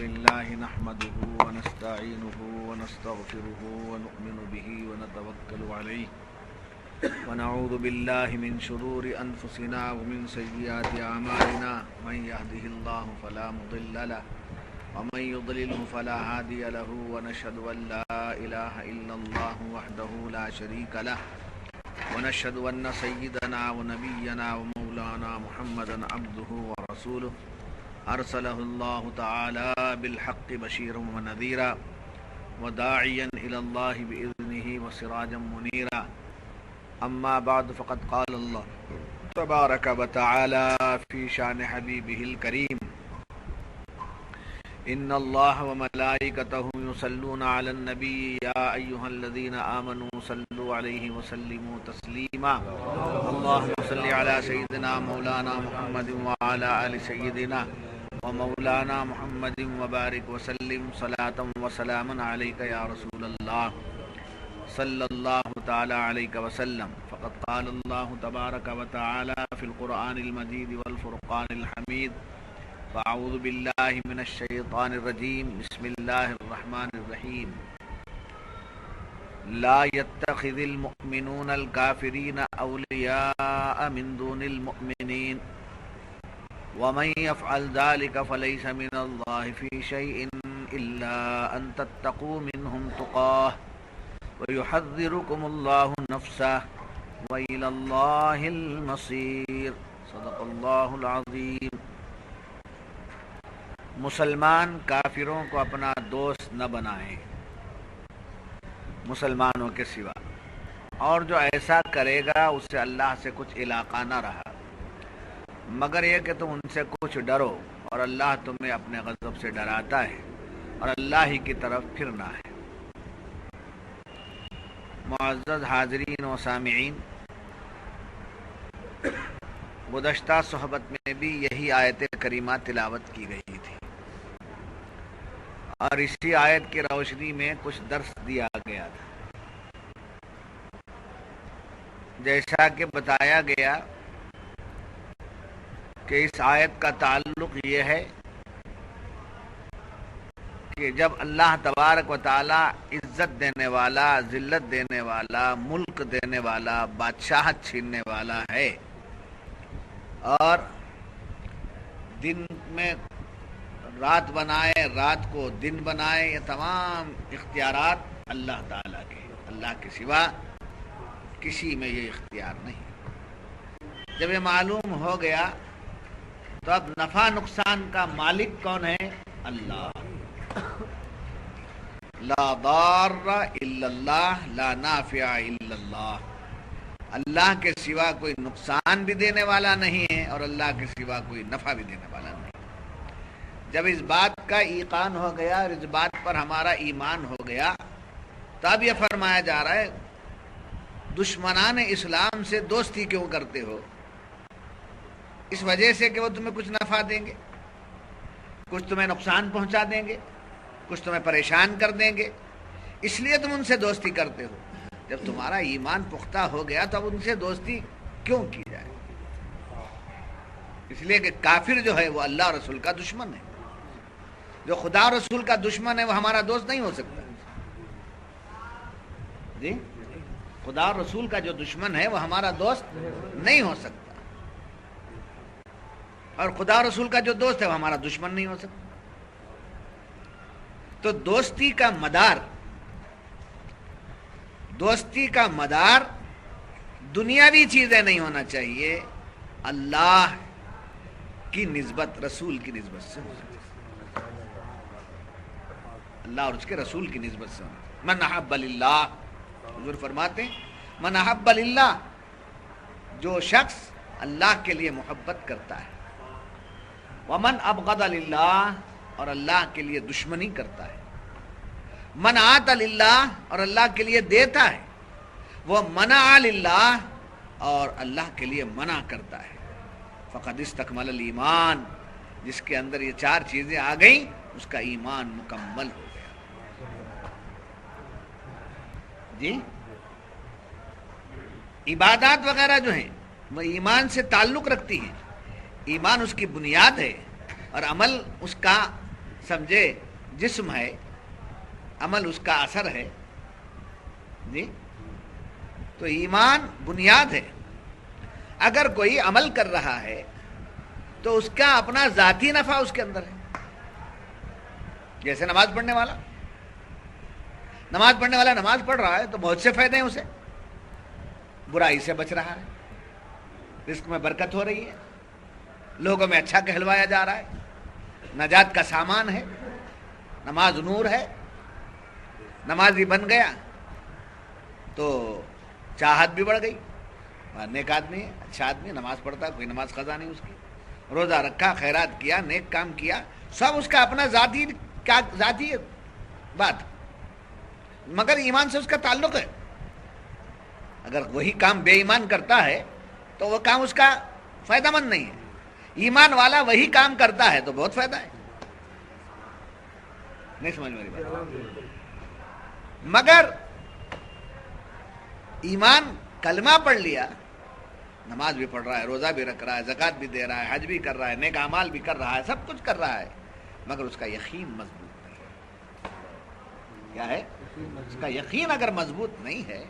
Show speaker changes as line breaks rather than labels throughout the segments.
لله نحمده ونستعينه ونستغفره ونؤمن به ونتوكل عليه ونعوذ بالله من شرور أنفسنا ومن سيئات أعمالنا من يهده الله فلا مضل له ومن يضلله فلا هادي له ونشهد أن لا إله إلا الله وحده لا شريك له ونشهد أن سيدنا ونبينا ومولانا محمدا عبده ورسوله أرسله الله تعالى بالحق بشيرا ونذيرا وداعيا إلى الله بإذنه وسراجا منيرا أما بعد فقد قال الله تبارك وتعالى في شأن حبيبه الكريم إن الله وملائكته يصلون على النبي يا أيها الذين آمنوا صلوا عليه وسلموا تسليما اللهم صل على سيدنا مولانا محمد وعلى آل سيدنا ومولانا محمد وبارك وسلم صلاة وسلاما عليك يا رسول الله صلى الله تعالى عليك وسلم فقد قال الله تبارك وتعالى في القرآن المجيد والفرقان الحميد فأعوذ بالله من الشيطان الرجيم بسم الله الرحمن الرحيم لا يتخذ المؤمنون الكافرين أولياء من دون المؤمنين ومن يفعل ذلك فليس من الله في شيء إلا أن تتقوا منهم تقاه ويحذركم الله نفسه وإلى الله المصير صدق الله العظيم. مسلمان کافروں کو اپنا دوست نہ بنائیں مسلمانوں کے سوا، اور جو ایسا کرے گا اس سے اللہ سے کچھ علاقہ نہ رہا مگر یہ کہ تم ان سے کچھ ڈرو، اور اللہ تمہیں اپنے غضب سے ڈراتا ہے اور اللہ ہی کی طرف پھرنا ہے. معزز حاضرین و سامعین، گزشتہ صحبت میں بھی یہی آیت کریمہ تلاوت کی گئی تھی، اور اسی آیت کی روشنی میں کچھ درس دیا گیا تھا. جیسا کہ بتایا گیا کہ اس آیت کا تعلق یہ ہے کہ جب اللہ تبارک و تعالی عزت دینے والا، ذلت دینے والا، ملک دینے والا، بادشاہت چھیننے والا ہے، اور دن میں رات بنائے، رات کو دن بنائے، یہ تمام اختیارات اللہ تعالیٰ کے، اللہ کے سوا کسی میں یہ اختیار نہیں. جب یہ معلوم ہو گیا تو اب نفع نقصان کا مالک کون ہے؟ اللہ. لا ضار الا اللہ لا نافع الا اللہ. اللہ کے سوا کوئی نقصان بھی دینے والا نہیں ہے اور اللہ کے سوا کوئی نفع بھی دینے والا نہیں. جب اس بات کا ایقان ہو گیا اور اس بات پر ہمارا ایمان ہو گیا تو اب یہ فرمایا جا رہا ہے دشمنان اسلام سے دوستی کیوں کرتے ہو؟ اس وجہ سے کہ وہ تمہیں کچھ نفع دیں گے، کچھ تمہیں نقصان پہنچا دیں گے، کچھ تمہیں پریشان کر دیں گے، اس لیے تم ان سے دوستی کرتے ہو. جب تمہارا ایمان پختہ ہو گیا تو اب ان سے دوستی کیوں کی جائے؟ اس لیے کہ کافر جو ہے وہ اللہ رسول کا دشمن ہے. جو خدا رسول کا دشمن ہے وہ ہمارا دوست نہیں ہو سکتا. جی، خدا رسول کا جو دشمن ہے وہ ہمارا دوست نہیں ہو سکتا، اور خدا رسول کا جو دوست ہے وہ ہمارا دشمن نہیں ہو سکتا. تو دوستی کا مدار دنیاوی چیزیں نہیں ہونا چاہیے، اللہ کی نسبت، رسول کی نسبت سے ہونا چاہیے، اللہ اور اس کے رسول کی نسبت سے ہونا چاہیے. من احب للہ، حضور فرماتے ہیں من احب للہ، جو شخص اللہ کے لیے محبت کرتا ہے، ومن ابغض للہ، اور اللہ کے لیے دشمنی کرتا ہے، من آت للہ، اور اللہ کے لیے دیتا ہے، وہ منع للہ، اور اللہ کے لیے منع کرتا ہے، فقد استکمل الایمان، جس کے اندر یہ چار چیزیں آ گئیں اس کا ایمان مکمل ہو گیا. جی، عبادات وغیرہ جو ہیں وہ ایمان سے تعلق رکھتی ہیں، ایمان اس کی بنیاد ہے اور عمل اس کا سمجھے، جسم ہے، عمل اس کا اثر ہے جی، تو ایمان بنیاد ہے. اگر کوئی عمل کر رہا ہے تو اس کا اپنا ذاتی نفع اس کے اندر ہے. جیسے نماز پڑھنے والا نماز پڑھ رہا ہے تو بہت سے فائدے ہیں اسے. برائی سے بچ رہا ہے، رزق میں برکت ہو رہی ہے، لوگوں میں اچھا کہلوایا جا رہا ہے، نجات کا سامان ہے. نماز نور ہے. نمازی بن گیا تو چاہت بھی بڑھ گئی. نیک آدمی ہے، اچھا آدمی، نماز پڑھتا ہے، کوئی نماز قضا نہیں اس کی، روزہ رکھا، خیرات کیا، نیک کام کیا، سب اس کا اپنا ذاتی بات، مگر ایمان سے اس کا تعلق ہے. اگر وہی کام بے ایمان کرتا ہے تو وہ کام اس کا فائدہ مند نہیں ہے. ایمان والا وہی کام کرتا ہے تو بہت فائدہ ہے. نہیں سمجھ میری بات؟ مگر ایمان کلمہ پڑھ لیا، نماز بھی پڑھ رہا ہے، روزہ بھی رکھ رہا ہے، زکوٰۃ بھی دے رہا ہے، حج بھی کر رہا ہے، نیک اعمال بھی کر رہا ہے، سب کچھ کر رہا ہے، مگر اس کا یقین مضبوط نہیں ہے. کیا ہے؟ اس کا یقین اگر مضبوط نہیں ہے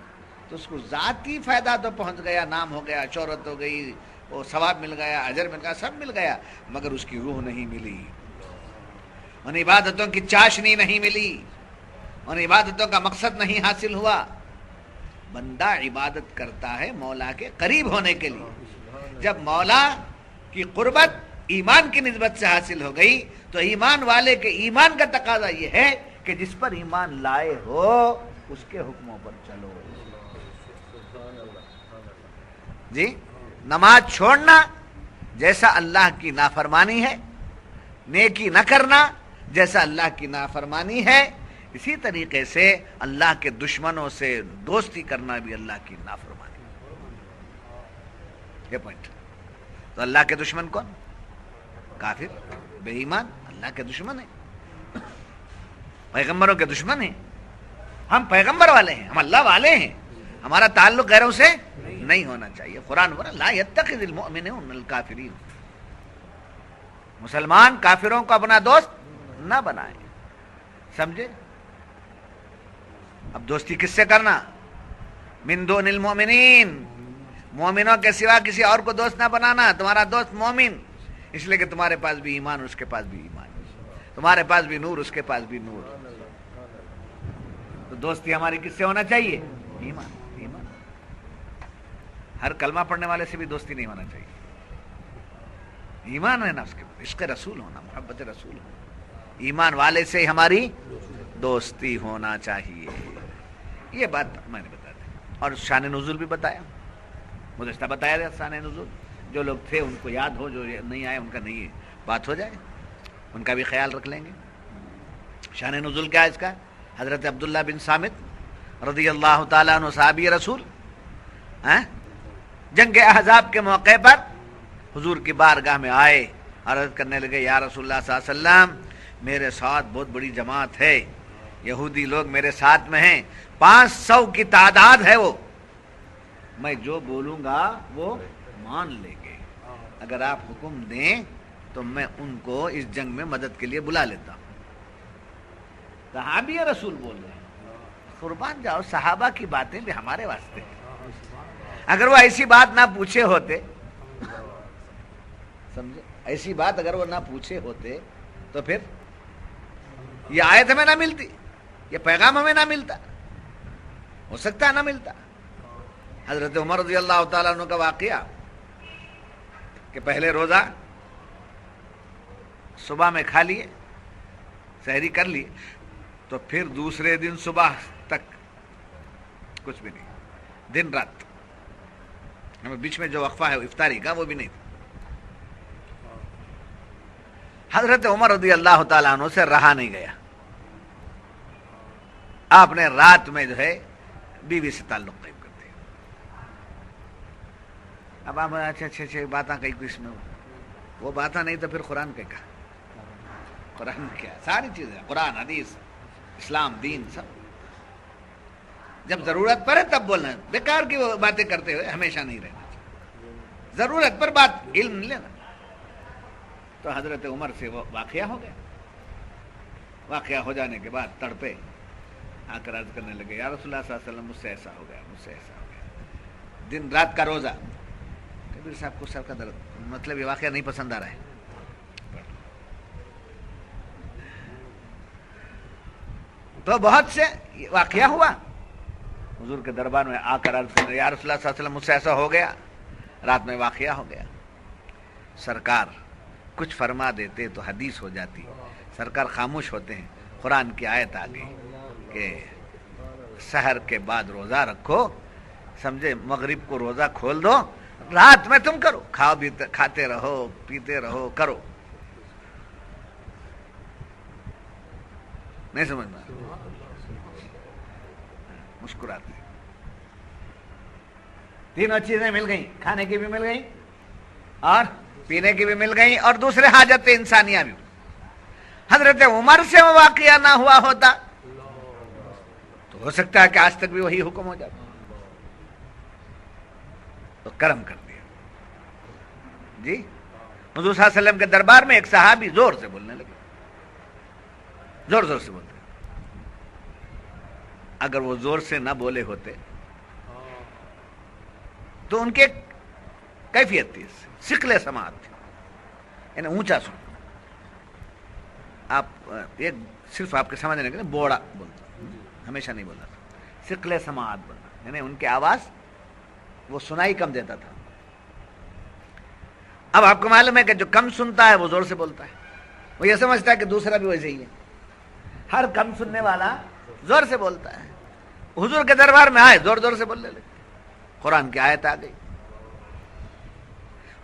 تو اس کو ذاتی فائدہ تو پہنچ گیا، نام ہو گیا، شہرت ہو گئی، وہ ثواب مل گیا، اجر مل گیا، سب مل گیا، مگر اس کی روح نہیں ملی، ان عبادتوں کی چاشنی نہیں ملی، ان عبادتوں کا مقصد نہیں حاصل ہوا. بندہ عبادت کرتا ہے مولا کے قریب ہونے کے لیے. جب مولا کی قربت ایمان کی نسبت سے حاصل ہو گئی تو ایمان والے کے ایمان کا تقاضا یہ ہے کہ جس پر ایمان لائے ہو اس کے حکموں پر چلو. جی، نماز چھوڑنا جیسا اللہ کی نافرمانی ہے، نیکی نہ کرنا جیسا اللہ کی نافرمانی ہے، اسی طریقے سے اللہ کے دشمنوں سے دوستی کرنا بھی اللہ کی نافرمانی ہے. یہ پوائنٹ. تو اللہ کے دشمن کون؟ کافر، بے ایمان اللہ کے دشمن ہیں، پیغمبروں کے دشمن ہیں. ہم پیغمبر والے ہیں، ہم اللہ والے ہیں، ہمارا تعلق غیروں سے نہیں ہونا چاہیے. قرآن بولا لا یتخذ المؤمنون الکافرین، مسلمان کافروں کو اپنا دوست نہ بنائے. سمجھے؟ اب دوستی کس سے کرنا؟ من دون المؤمنین، مومنوں کے سوا کسی اور کو دوست نہ بنانا. تمہارا دوست مومن اس لیے کہ تمہارے پاس بھی ایمان، اس کے پاس بھی ایمان، تمہارے پاس بھی نور، اس کے پاس بھی نور. تو دوستی ہماری کس سے ہونا چاہیے؟ ایمان. ایمان. ہر کلمہ پڑھنے والے سے بھی دوستی نہیں ہونا چاہیے. ایمان ہے نا، اس کے بعد عشق رسول ہونا، محبت رسول ہونا، ایمان والے سے ہماری دوستی ہونا چاہیے. یہ بات میں نے بتا دی. اور شان نزول بھی بتایا، گزشتہ بتایا گیا شان نزول. جو لوگ تھے ان کو یاد ہو، جو نہیں آئے ان کا نہیں بات ہو جائے، ان کا بھی خیال رکھ لیں گے. شان نزول کیا ہے اس کا؟ حضرت عبداللہ بن صامت رضی اللہ تعالیٰ عنہ صحابی رسول جنگ احزاب کے موقع پر حضور کی بارگاہ میں آئے، عرض کرنے لگے یا رسول اللہ صلی اللہ علیہ وسلم، میرے ساتھ بہت بڑی جماعت ہے، یہودی لوگ میرے ساتھ میں ہیں، 500 کی تعداد ہے، وہ میں جو بولوں گا وہ مان لیں گے، اگر آپ حکم دیں تو میں ان کو اس جنگ میں مدد کے لیے بلا لیتا ہوں. صحابی رسول بول رہے ہیں، قربان جاؤ، صحابہ کی باتیں بھی ہمارے واسطے ہیں. اگر وہ ایسی بات نہ پوچھے ہوتے، سمجھے، ایسی بات اگر وہ نہ پوچھے ہوتے تو پھر یہ آیت ہمیں نہ ملتی، یہ پیغام ہمیں نہ ملتا، ہو سکتا ہے نہ ملتا. حضرت عمر رضی اللہ تعالیٰ عنہ کا واقعہ کہ پہلے روزہ صبح میں کھا لیے، سحری کر لیے، تو پھر دوسرے دن صبح تک کچھ بھی نہیں، دن رات، ہمیں بیچ میں جو وقفہ ہے افطاری کا وہ بھی نہیں. حضرت عمر رضی اللہ تعالیٰ عنہ سے رہا نہیں گیا. آپ نے رات میں جو ہے بیوی سے تعلق قائم کر دیا. اب آپ اچھے باتیں کئی اس میں وہ باتیں نہیں تو پھر قرآن کے کہا، قرآن کیا ساری چیزیں، قرآن، حدیث، اسلام، دین، سب جب ضرورت پڑے تب بولنا. بیکار کی باتیں کرتے ہوئے ہمیشہ نہیں رہنا چاہیے. ضرورت پر بات، علم نہیں لینا. تو حضرت عمر سے وہ واقعہ ہو گیا. واقعہ ہو جانے کے بعد تڑپے، آ کر عرض کرنے لگے یا رسول اللہ صلی اللہ علیہ وسلم مجھ سے ایسا ہو گیا، مجھ سے ایسا ہو گیا، دن رات کا روزہ۔ کبیر صاحب کو سر کا درد، مطلب یہ واقعہ نہیں پسند آ رہا ہے۔ تو بہت سے واقعہ ہوا، حضور کے دربار میں آ کر عرض کرنے یا رسول اللہ صلی اللہ علیہ وسلم مجھ سے ایسا ہو گیا، رات میں واقعہ ہو گیا۔ سرکار کچھ فرما دیتے تو حدیث ہو جاتی، سرکار خاموش ہوتے ہیں، قرآن کی آیت آ گئی کہ سحر کے بعد روزہ رکھو، سمجھے، مغرب کو روزہ کھول دو، رات میں تم کرو، کھاتے رہو پیتے رہو کرو۔ نہیں سمجھنا، مسکراتے، تینوں چیزیں مل گئیں، کھانے کی بھی مل گئیں اور پینے کی بھی مل گئیں اور دوسرے حاجت انسانیہ بھی۔ حضرت عمر سے وہ واقعہ نہ ہوا ہوتا تو ہو سکتا ہے کہ آج تک بھی وہی حکم ہو جاتا، تو کرم کر دیا جی۔ حضور صلی اللہ علیہ وسلم کے دربار میں ایک صحابی زور سے بولنے لگے، زور زور سے بولتے، اگر وہ زور سے نہ بولے ہوتے تو ان کے کیفیت تھی، ثقل سماعت تھی، یعنی اونچا سن۔ آپ ایک صرف آپ کے سمجھنے کے لیے بوڑا بولتا، ہمیشہ نہیں بولتا تھا، ثقل سماعت بولنا، یعنی ان کی آواز وہ سنائی کم دیتا تھا۔ اب آپ کو معلوم ہے کہ جو کم سنتا ہے وہ زور سے بولتا ہے، وہ یہ سمجھتا ہے کہ دوسرا بھی ویسے ہی ہے، ہر کم سننے والا زور سے بولتا ہے۔ حضور کے دربار میں آئے، زور زور سے بولنے لگے، قرآن کی آیت آ گئی،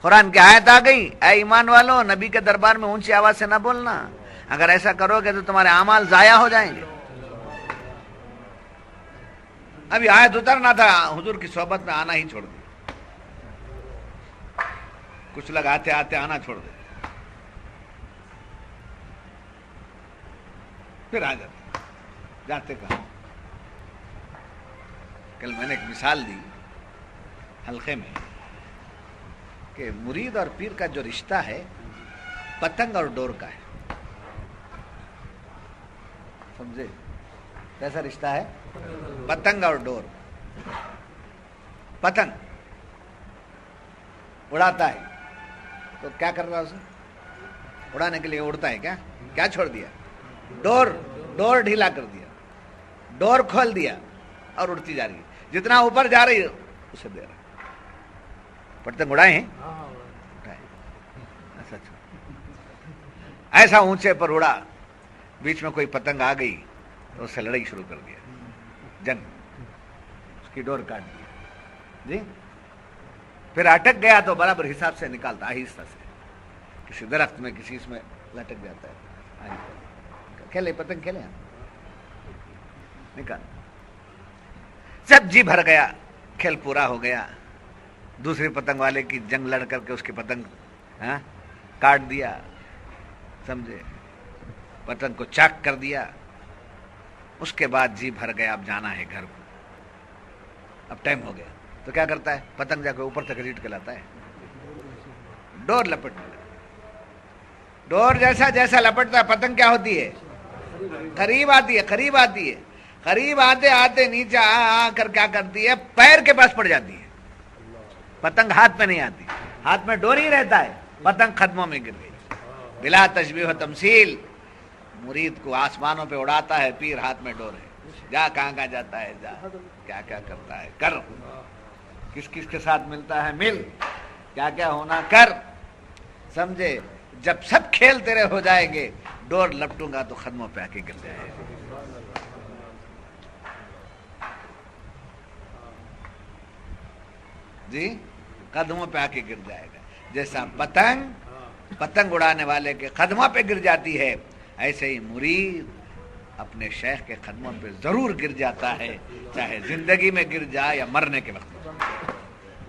قرآن کی آیت آ گئی، اے ایمان والو نبی کے دربار میں اونچی آواز سے نہ بولنا، اگر ایسا کرو گے تو تمہارے اعمال ضائع ہو جائیں گے۔ ابھی آیت اترنا تھا، حضور کی صحبت میں آنا ہی چھوڑ دیا، کچھ لوگ آتے آتے آنا چھوڑ دے، پھر آ جاتے، جاتے کہاں۔ کل میں نے ایک مثال دی حلقے میں کہ مرید اور پیر کا جو رشتہ ہے پتنگ اور ڈور کا ہے، سمجھے کیسا رشتہ ہے؟ پتنگ اور ڈور۔ پتنگ اڑاتا ہے تو کیا کر رہا ہے، اسے اڑانے کے لیے اڑتا ہے، کیا چھوڑ دیا؟ ڈور ڈھیلا کر دیا، ڈور کھول دیا اور اڑتی جا رہی ہے، جتنا اوپر جا رہی ہے اسے دے رہا ہے۔ پتنگ اڑائے ہیں، ایسا اونچے پر اڑا، بیچ میں کوئی پتنگ آ گئی تو اس سے لڑائی شروع کر دیا، جنگ، اس کی ڈور کاٹ دیا جی۔ پھر اٹک گیا تو برابر حساب سے نکالتا، آہستہ سے، کسی درخت میں کسی اس میں لٹک جاتا ہے، کھیلے پتنگ کھیلے، نکال، جب جی بھر گیا، کھیل پورا ہو گیا، دوسری پتنگ والے کی جنگ لڑ کر کے اس کی پتنگ کاٹ دیا، سمجھے، پتنگ کو چاک کر دیا۔ اس کے بعد جی بھر گیا، اب جانا ہے گھر کو، اب ٹائم ہو گیا، تو کیا کرتا ہے؟ پتنگ جا کے اوپر تک ریٹ کے لاتا ہے، ڈور لپٹنے لگا، ڈور جیسا جیسا لپٹتا ہے پتنگ کیا ہوتی ہے؟ قریب آتی ہے، قریب آتی ہے، قریب آتے آتے نیچے آ کر کیا کرتی ہے؟ پیر کے پاس پڑ جاتی ہے، پتنگ ہاتھ میں نہیں آتی، ہاتھ میں ڈور ہی رہتا ہے، پتنگ قدموں میں گر گئی۔ بلا تشبیہ و تمثیل، مرید کو آسمانوں پہ اڑاتا ہے پیر، ہاتھ میں ڈور ہے، جا کہاں کہاں جاتا ہے، جا کیا کیا کرتا ہے کر، کس کس کے ساتھ ملتا ہے مل، کیا کیا ہونا کر، سمجھے۔ جب سب کھیل تیرے ہو جائیں گے، ڈور لپٹوں گا تو قدموں پہ آ کے گر جائے گا جی، قدموں پہ آ کے گر جائے گا۔ جیسا پتنگ اڑانے والے کے قدموں پہ گر جاتی ہے، ایسے ہی مرید اپنے شیخ کے قدموں پہ ضرور گر جاتا ہے، چاہے زندگی میں گر جائے یا مرنے کے وقت میں،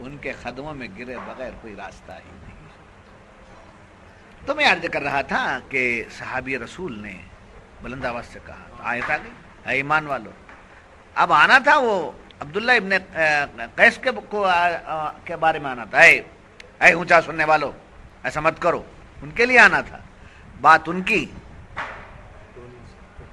ان کے قدموں میں گرے بغیر کوئی راستہ ہی نہیں۔ تو میں عرض کر رہا تھا کہ صحابی رسول نے بلند آواز سے کہا، آیت آ گئی، اے ایمان والو۔ اب آنا تھا وہ عبداللہ ابن قیس کے بارے میں آنا تھا، اے اونچا سننے والو ایسا مت کرو، ان کے لیے آنا تھا، بات ان کی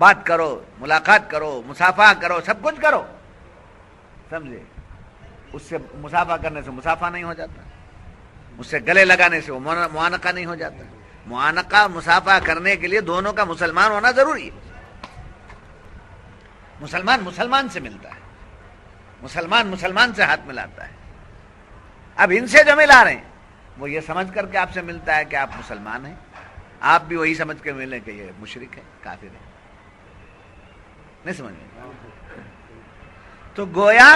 بات کرو، ملاقات کرو، مسافہ کرو، سب کچھ کرو، سمجھے؟ اس سے مسافہ کرنے سے مسافہ نہیں ہو جاتا، اس سے گلے لگانے سے وہ معانقہ نہیں ہو جاتا۔ معانقہ مسافہ کرنے کے لیے دونوں کا مسلمان ہونا ضروری ہے۔ مسلمان مسلمان سے ملتا ہے، مسلمان مسلمان سے ہاتھ ملاتا ہے۔ اب ان سے جو ملا رہے ہیں وہ یہ سمجھ کر کے آپ سے ملتا ہے کہ آپ مسلمان ہیں، آپ بھی وہی سمجھ کے ملیں کہ یہ مشرک ہے، کافر ہے، نہیں سمجھ میں؟ تو گویا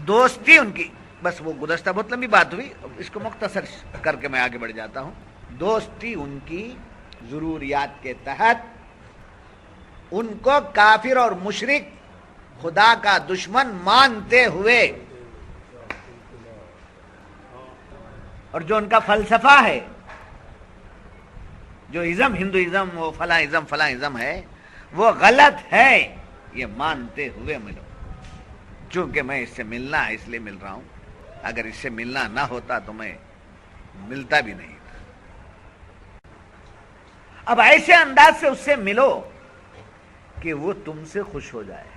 دوستی ان کی، بس وہ گزشتہ بہت لمبی بات ہوئی، اس کو مختصر کر کے میں آگے بڑھ جاتا ہوں۔ دوستی ان کی ضروریات کے تحت ان کو کافر اور مشرک، خدا کا دشمن مانتے ہوئے، اور جو ان کا فلسفہ ہے، جو ازم، ہندوازم، وہ فلاں ازم فلاں ازم ہے، وہ غلط ہے، یہ مانتے ہوئے ملو۔ چونکہ میں اس سے ملنا ہے اس لیے مل رہا ہوں، اگر اس سے ملنا نہ ہوتا تو میں ملتا بھی نہیں تھا۔ اب ایسے انداز سے اس سے ملو کہ وہ تم سے خوش ہو جائے،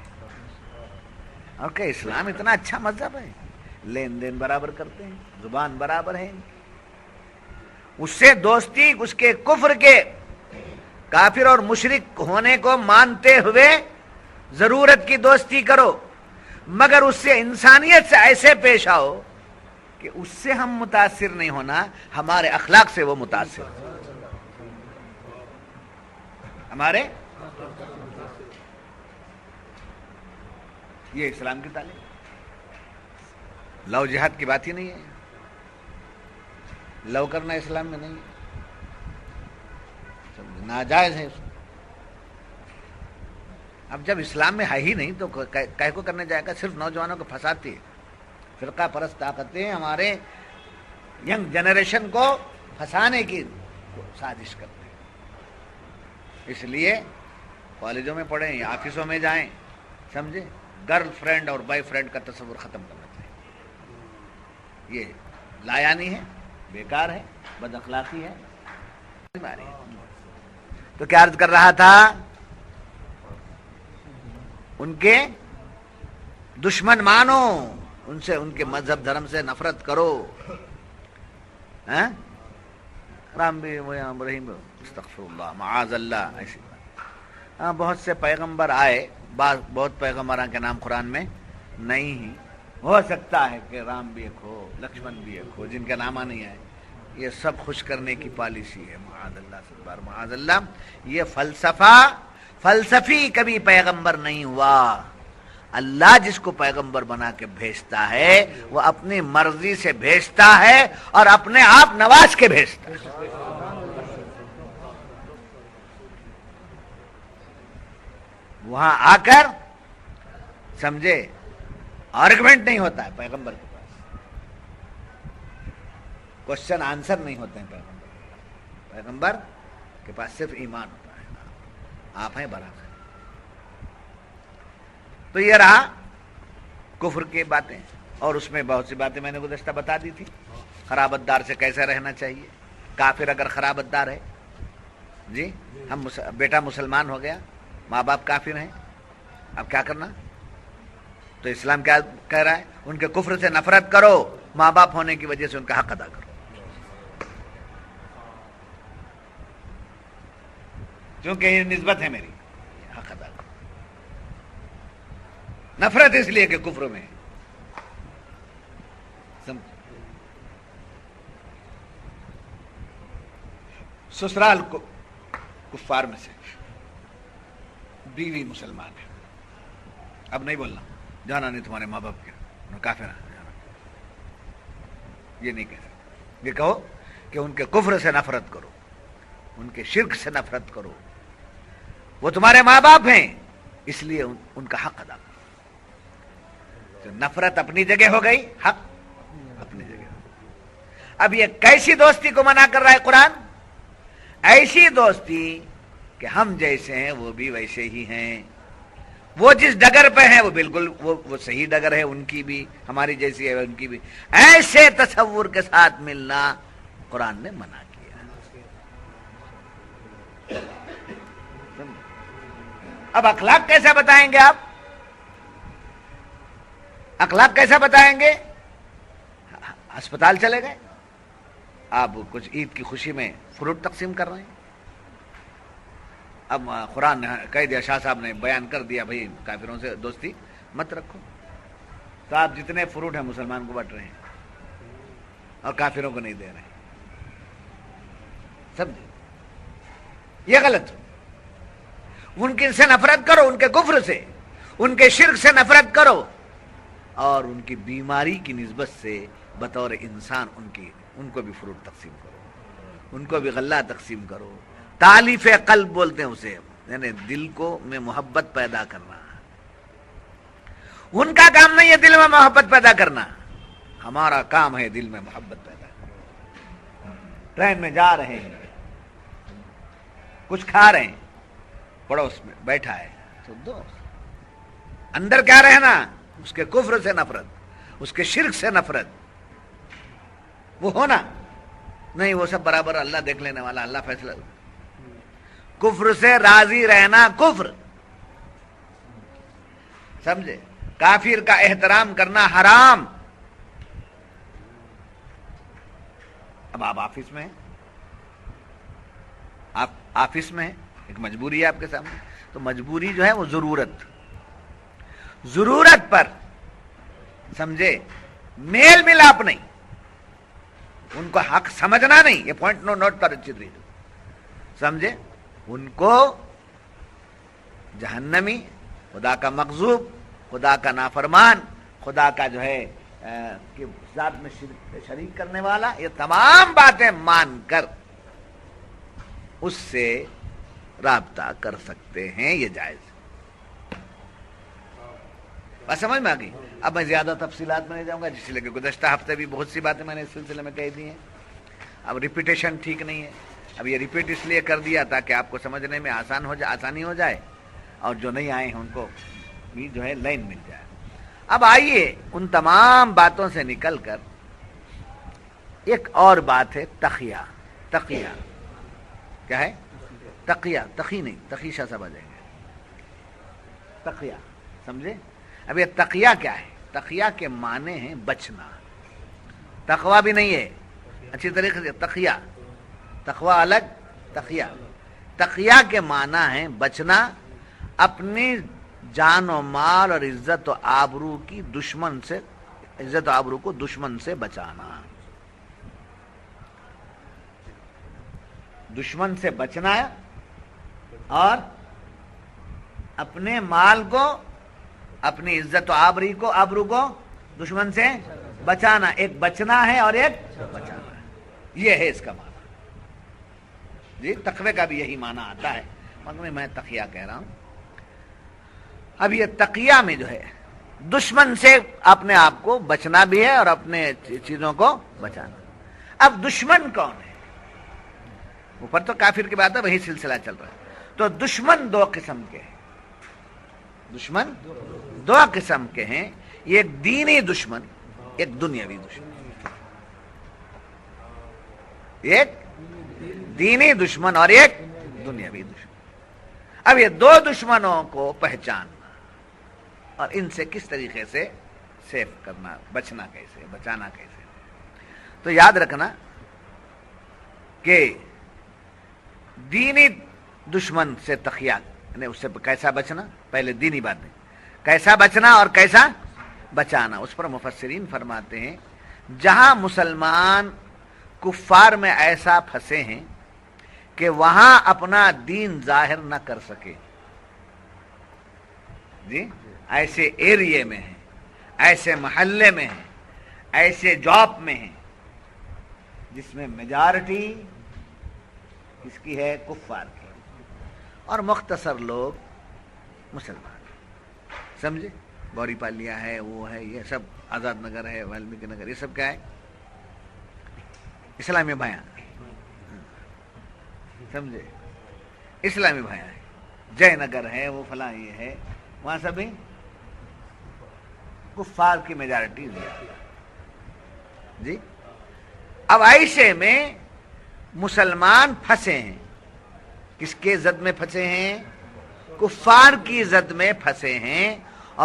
اور کہ اسلام اتنا اچھا مذہب ہے، لین دین برابر کرتے ہیں، زبان برابر ہے، اس سے دوستی، اس کے کفر کے، کافر اور مشرک ہونے کو مانتے ہوئے ضرورت کی دوستی کرو، مگر اس سے انسانیت سے ایسے پیش آؤ کہ اس سے ہم متاثر نہیں ہونا، ہمارے اخلاق سے وہ متاثر ہو، ہمارے، یہ اسلام کی تعلیم۔ لو جہاد کی بات ہی نہیں ہے، لو کرنا اسلام میں نہیں ہے، ناجائز ہے۔ اب جب اسلام میں ہے ہی نہیں تو کہہ کو کرنے جائے گا؟ صرف نوجوانوں کو پھنساتی ہے، فرقہ پرست طاقتیں ہمارے ینگ جنریشن کو پھنسانے کی سازش کرتے ہیں۔ اس لیے کالجوں میں پڑھیں یا آفسوں میں جائیں، سمجھے، گرل فرینڈ اور بوائے فرینڈ کا تصور ختم کرنا چاہیے۔ یہ لایانی ہے، بیکار ہے، بد اخلاقی ہے۔ تو کیا عرض کر رہا تھا؟ ان کے دشمن مانو، ان سے، ان کے مذہب دھرم سے نفرت کرو۔ رام بھی رحیم، استغفر اللہ، معاذ اللہ، ایسی بات۔ بہت سے پیغمبر آئے، بہت پیغمبراں کے نام قرآن میں نہیں ہی، ہو سکتا ہے کہ رام بھی ایک ہو، لکشمن بھی ایک ہو، جن کا نامہ نہیں ہے۔ یہ سب خوش کرنے کی پالیسی ہے، معاذ اللہ سے بار معاذ اللہ۔ یہ فلسفی کبھی پیغمبر نہیں ہوا۔ اللہ جس کو پیغمبر بنا کے بھیجتا ہے وہ اپنی مرضی سے بھیجتا ہے اور اپنے آپ نواز کے بھیجتا ہے۔ وہاں آ کر سمجھے آرگومنٹ نہیں ہوتا ہے پیغمبر کے پاس، کوشچن آنسر نہیں ہوتے ہیں پیغمبر کے پاس صرف ایمان ہوتا ہے، آپ ہیں برابر۔ تو یہ رہا کفر کی باتیں، اور اس میں بہت سی باتیں میں نے گزشتہ بتا دی تھی، خرابت دار سے کیسے رہنا چاہیے۔ کافر اگر خرابت دار ہے، جی ہم بیٹا مسلمان ہو گیا، ماں باپ کافر ہیں، اب کیا کرنا؟ تو اسلام کیا کہہ رہا ہے؟ ان کے کفر سے نفرت کرو، ماں باپ ہونے کی وجہ سے ان کا حق ادا کرو، کیونکہ یہ نسبت ہے میری، حق ادا کرو۔ نفرت اس لیے کہ کفر میں سسرال کو کفار میں سے بیوی مسلمان ہے، اب نہیں بولنا جانا نہیں تمہارے ماں باپ کے کافر ہیں، یہ نہیں کہہ سکتے۔ یہ کہو کہ ان کے کفر سے نفرت کرو، ان کے شرک سے نفرت کرو، وہ تمہارے ماں باپ ہیں اس لیے ان کا حق ادا کرو۔ تو نفرت اپنی جگہ ہو گئی، حق اپنی جگہ ہو گئی۔ اب یہ کیسی دوستی کو منع کر رہا ہے قرآن؟ ایسی دوستی کہ ہم جیسے ہیں وہ بھی ویسے ہی ہیں، وہ جس ڈگر پہ ہیں وہ بالکل وہ صحیح ڈگر ہے، ان کی بھی ہماری جیسی ہے، ان کی بھی، ایسے تصور کے ساتھ ملنا قرآن نے منع کیا۔ اب اخلاق کیسا بتائیں گے آپ؟ اخلاق کیسا بتائیں گے؟ ہسپتال چلے گئے، آپ کچھ عید کی خوشی میں فروٹ تقسیم کر رہے ہیں. اب قرآن نے کہہ دیا، شاہ صاحب نے بیان کر دیا، بھائی کافروں سے دوستی مت رکھو، تو آپ جتنے فروٹ ہیں مسلمان کو بانٹ رہے ہیں اور کافروں کو نہیں دے رہے ہیں. سمجھے؟ یہ غلط. ان کی سے نفرت کرو، ان کے کفر سے، ان کے شرک سے نفرت کرو، اور ان کی بیماری کی نسبت سے بطور انسان ان کو بھی فروٹ تقسیم کرو، ان کو بھی غلہ تقسیم کرو. تالیف قلب بولتے ہیں اسے، یعنی دل کو میں محبت پیدا کرنا. ان کا کام نہیں ہے دل میں محبت پیدا کرنا، ہمارا کام ہے دل میں محبت پیدا کرنا. ٹرین میں جا رہے ہیں، کچھ کھا رہے ہیں، پڑوس میں بیٹھا ہے تو دو. اندر کیا رہنا؟ اس کے کفر سے نفرت، اس کے شرک سے نفرت. وہ ہونا نہیں، وہ سب برابر، اللہ دیکھ لینے والا، اللہ فیصلہ. کفر سے راضی رہنا کفر. سمجھے؟ کافر کا احترام کرنا حرام. اب آپ آفس میں ہیں، آپ آفس میں ہیں، ایک مجبوری ہے آپ کے سامنے، تو مجبوری جو ہے وہ ضرورت پر، سمجھے، میل ملاپ نہیں، ان کو حق سمجھنا نہیں. یہ پوائنٹ نوٹ پر اچھی طریقے سمجھے. ان کو جہنمی، خدا کا مغضوب، خدا کا نافرمان، خدا کا جو ہے کہ ذات میں شریک کرنے والا، یہ تمام باتیں مان کر اس سے رابطہ کر سکتے ہیں. یہ جائز. بس سمجھ میں آ گئی. اب میں زیادہ تفصیلات میں نہیں جاؤں گا، جس لیے کہ گزشتہ ہفتے بھی بہت سی باتیں میں نے اس سلسلے میں کہہ دی ہیں. اب ریپیٹیشن ٹھیک نہیں ہے. اب یہ ریپیٹ اس لیے کر دیا تاکہ آپ کو سمجھنے میں آسانی ہو جائے، اور جو نہیں آئے ہیں ان کو بھی جو ہے لائن مل جائے. اب آئیے ان تمام باتوں سے نکل کر ایک اور بات ہے تقیہ. تقیہ کیا ہے؟ تقیہ، تقی نہیں، تقیشہ سب آ جائیں گے. تقیہ سمجھے؟ اب یہ تقیہ کیا ہے؟ تقیہ کے معنی ہیں بچنا. تقوی بھی نہیں ہے اچھی طریقے سے. تقیہ، تقوی الگ، تقیہ. تقیہ کے معنی ہے بچنا، اپنی جان و مال اور عزت و آبرو کی دشمن سے، عزت و آبرو کو دشمن سے بچانا. دشمن سے بچنا اور اپنے مال کو، اپنی عزت و آبرو کو دشمن سے بچانا. ایک بچنا ہے اور ایک بچانا ہے. یہ ہے اس کا معنی. جی تقوی کا بھی یہی معنی آتا ہے، مگر میں تقیہ کہہ رہا ہوں. اب یہ تقیہ میں جو ہے دشمن سے اپنے آپ کو بچنا بھی ہے اور اپنے چیزوں کو بچانا. اب دشمن کون ہے؟ اوپر تو کافر کی بات ہے، وہی سلسلہ چل رہا ہے. تو دشمن دو قسم کے ہیں. دشمن دو قسم کے ہیں. ایک دینی دشمن، ایک دنیاوی دشمن. ایک دینی دشمن اور ایک دنیاوی دشمن. اب یہ دو دشمنوں کو پہچاننا اور ان سے کس طریقے سے سیف کرنا، بچنا کیسے، بچانا کیسے. تو یاد رکھنا کہ دینی دشمن سے تقیہ، یعنی اس سے کیسا بچنا، پہلے دینی بات ہے، کیسا بچنا اور کیسا بچانا. اس پر مفسرین فرماتے ہیں جہاں مسلمان کفار میں ایسا پھنسے ہیں کہ وہاں اپنا دین ظاہر نہ کر سکے، جی ایسے ایریے میں ہیں، ایسے محلے میں ہیں، ایسے جاب میں ہیں جس میں میجارٹی کس کی ہے؟ کفار کی، اور مختصر لوگ مسلمان. سمجھے؟ بوری پالیا ہے، وہ ہے، یہ سب آزاد نگر ہے، والمیکی نگر، یہ سب کیا ہے؟ اسلامی بھائیاں. سمجھے؟ اسلامی بھائیاں ہے. جے نگر ہے، وہ فلاں یہ ہے، وہاں سبھی کفار کی میجارٹی زیادہ. جی اب ایسے میں مسلمان پھنسے ہیں. کس کے زد میں پھنسے ہیں؟ کفار کی زد میں پھنسے ہیں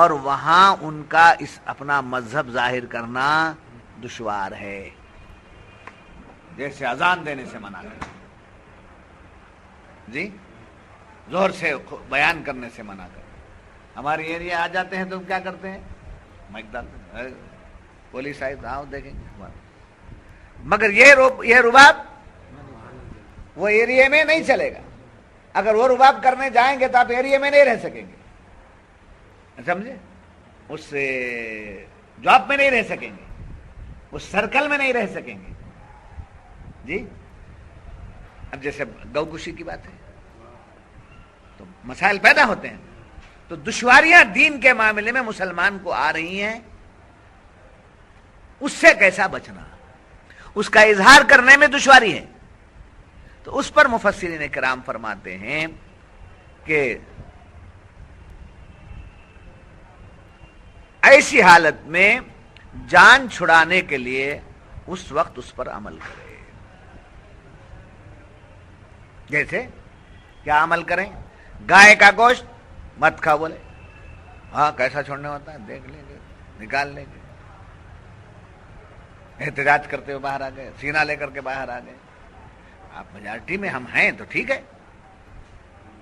اور وہاں ان کا اس اپنا مذہب ظاہر کرنا دشوار ہے. جیسے اذان دینے سے منع کریں جی، زور سے بیان کرنے سے منع کریں. ہمارے ایریا آ جاتے ہیں تو ہم کیا کرتے ہیں؟ مائک ڈالتے ہیں، پولیس آئی تو آؤ دیکھیں گے. مگر یہ رباب وہ ایریا میں نہیں چلے گا. اگر وہ رباب کرنے جائیں گے تو آپ ایریا میں نہیں رہ سکیں گے، سمجھے؟ اس جاب میں نہیں رہ سکیں گے، اس سرکل میں نہیں رہ سکیں گے جی. اب جیسے گو کشی کی بات ہے تو مسائل پیدا ہوتے ہیں. تو دشواریاں دین کے معاملے میں مسلمان کو آ رہی ہیں، اس سے کیسا بچنا، اس کا اظہار کرنے میں دشواری ہے. تو اس پر مفسرین کرام فرماتے ہیں کہ ایسی حالت میں جان چھڑانے کے لیے اس وقت اس پر عمل کرے. جیسے کیا عمل کریں؟ گائے کا گوشت مت کھا بولے، ہاں کیسا چھوڑنے ہوتا ہے دیکھ لیں گے، نکال لیں گے. احتجاج کرتے ہوئے باہر آ گئے، سینہ لے کر کے باہر آ گئے. آپ میجارٹی میں ہم ہیں تو ٹھیک ہے.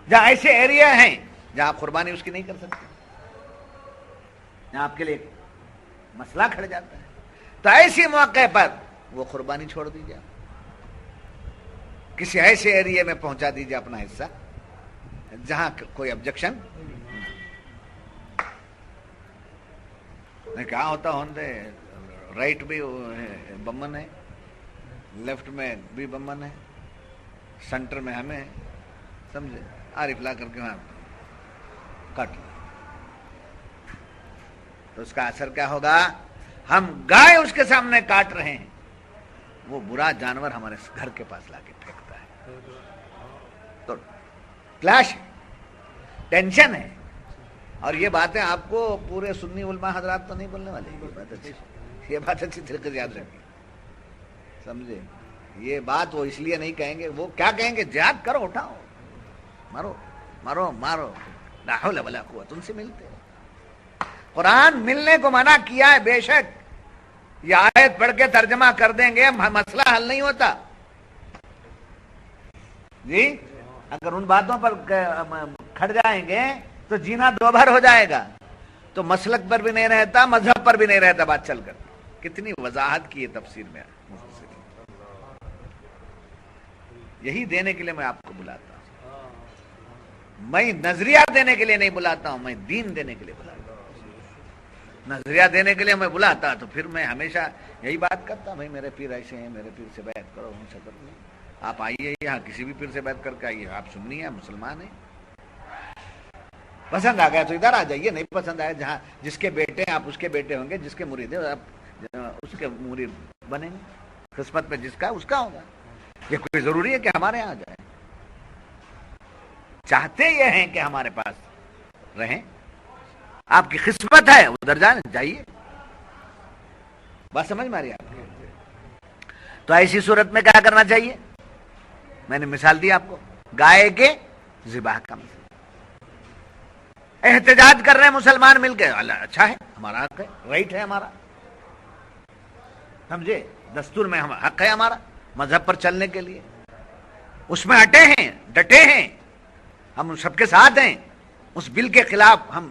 جہاں ایسے ایریا ہیں جہاں آپ قربانی اس کی نہیں کر سکتے، جہاں آپ کے لیے مسئلہ کھڑ جاتا ہے، تو ایسے موقع پر وہ قربانی چھوڑ دیجیے. کسی ایسے ایریا میں پہنچا دیجیے اپنا حصہ جہاں کوئی آبجیکشن نہیں. کہاں ہوتا ہوندے رائٹ بھی بمن ہے، لیفٹ میں بھی بمن ہے، سینٹر میں ہمیں، سمجھے؟ عارف لا کر کے وہاں کٹ لیں تو اس کا اثر کیا ہوگا؟ ہم گائے اس کے سامنے کاٹ رہے ہیں، وہ برا جانور ہمارے گھر کے پاس لا کے پھینکتا ہے. تو کلیش، ٹینشن ہے. اور یہ باتیں آپ کو پورے سنی علماء حضرات تو نہیں بولنے والے. یہ بات اچھی طریقے سے یاد رکھیں، سمجھے؟ یہ بات وہ اس لیے نہیں کہیں گے، وہ کیا کہیں گے؟ جہاد کرو، اٹھاؤ، مارو مارو مارو، لا حول ولا قوت. ان سے ملتے قرآن ملنے کو منع کیا ہے، بے شک. یہ آیت پڑھ کے ترجمہ کر دیں گے مسئلہ حل نہیں ہوتا جی. اگر ان باتوں پر کھڑ جائیں گے تو جینا دوبھر ہو جائے گا. تو مسلک پر بھی نہیں رہتا، مذہب پر بھی نہیں رہتا بات چل کر. کتنی وضاحت کی ہے تفسیر میں. یہی دینے کے لیے میں آپ کو بلاتا ہوں. میں نظریہ دینے کے لیے نہیں بلاتا ہوں، میں دین دینے کے لیے بلاتا ہوں. نظریہ دینے کے لیے میں بلاتا تو پھر میں ہمیشہ یہی بات کرتا، بھائی میرے پیر ایسے ہیں، میرے پیر سے بیعت کرو، ان سے کرو. آپ آئیے یہاں کسی بھی پیر سے بیعت کر کے آئیے، آپ سنی ہیں، مسلمان ہیں. پسند آ گیا تو ادھر آ جائیے، نہیں پسند آیا جہاں جس کے بیٹے ہیں آپ اس کے بیٹے ہوں گے، جس کے مرید ہیں آپ اس کے مرید بنیں گے. قسمت میں جس کا اس کا ہوگا. یہ کوئی ضروری ہے کہ ہمارے یہاں جائے. چاہتے یہ ہیں کہ ہمارے پاس رہیں، آپ کی قسمت ہے ادھر جائیے. بات سمجھ میں آ رہی ہے آپ کی؟ تو ایسی صورت میں کیا کرنا چاہیے؟ میں نے مثال دی آپ کو گائے کے ذبح کا مثال. احتجاج کر رہے ہیں مسلمان مل کے، اللہ اچھا ہے، ہمارا حق ہے، رائٹ ہے ہمارا، سمجھے؟ دستور میں حق ہے ہمارا مذہب پر چلنے کے لیے. اس میں اٹے ہیں، ڈٹے ہیں، ہم سب کے ساتھ ہیں. اس بل کے خلاف ہم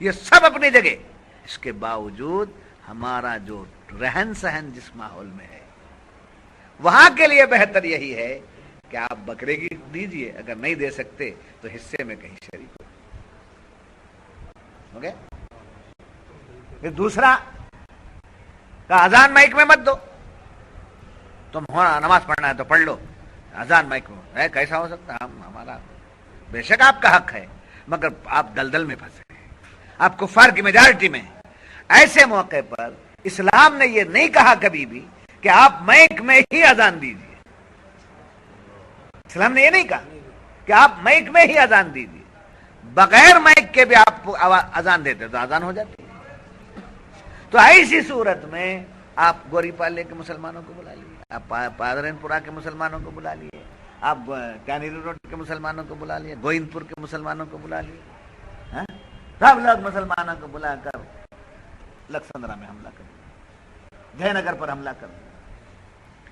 یہ سب اپنی جگہ. اس کے باوجود ہمارا جو رہن سہن جس ماحول میں ہے وہاں کے لیے بہتر یہی ہے کہ آپ بکرے کی دیجئے، اگر نہیں دے سکتے تو حصے میں کہیں شریک ہو گئے. پھر دوسرا کہ اذان مائک میں مت دو، تم نماز پڑھنا ہے تو پڑھ لو، اذان مائک میں ہے. کیسا ہو سکتا ہے؟ ہمارا بے شک آپ کا حق ہے، مگر آپ دلدل میں پھنسے ہیں، آپ کفار کی میجارٹی میں. ایسے موقع پر اسلام نے یہ نہیں کہا کبھی بھی کہ آپ مائک میں ہی اذان دیجیے. اسلام نے یہ نہیں کہا کہ آپ مائک میں ہی اذان دیجیے. بغیر مائک کے بھی آپ اذان دیتے تو اذان ہو جاتی. تو ایسی صورت میں آپ گوری پالے کے مسلمانوں کو بلا لیے، آپ پادرین پورا کے مسلمانوں کو بلا لیے، آپ کانیری روڈ کے مسلمانوں کو بلا لیے, گوئند پور کے مسلمانوں کو بلا لیے, سب لوگ مسلمانوں کو بلا کر لکسندرا میں حملہ کر دیا, جے نگر پر حملہ کر دیا,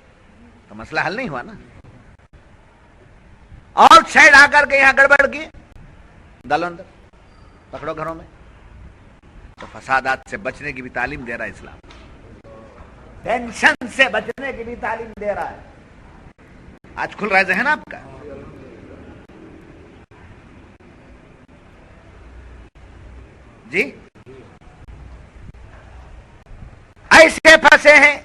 تو مسئلہ حل نہیں ہوا نا. اور سائڈ آ کر کے یہاں گڑبڑ کی, ڈالو اندر, پکڑو گھروں میں. تو فسادات سے بچنے کی بھی تعلیم دے رہا ہے اسلام, ٹینشن سے بچنے کی بھی تعلیم دے رہا ہے. آج کھل رہا ہے ذہن آپ کا. جی ایسے پھنسے ہیں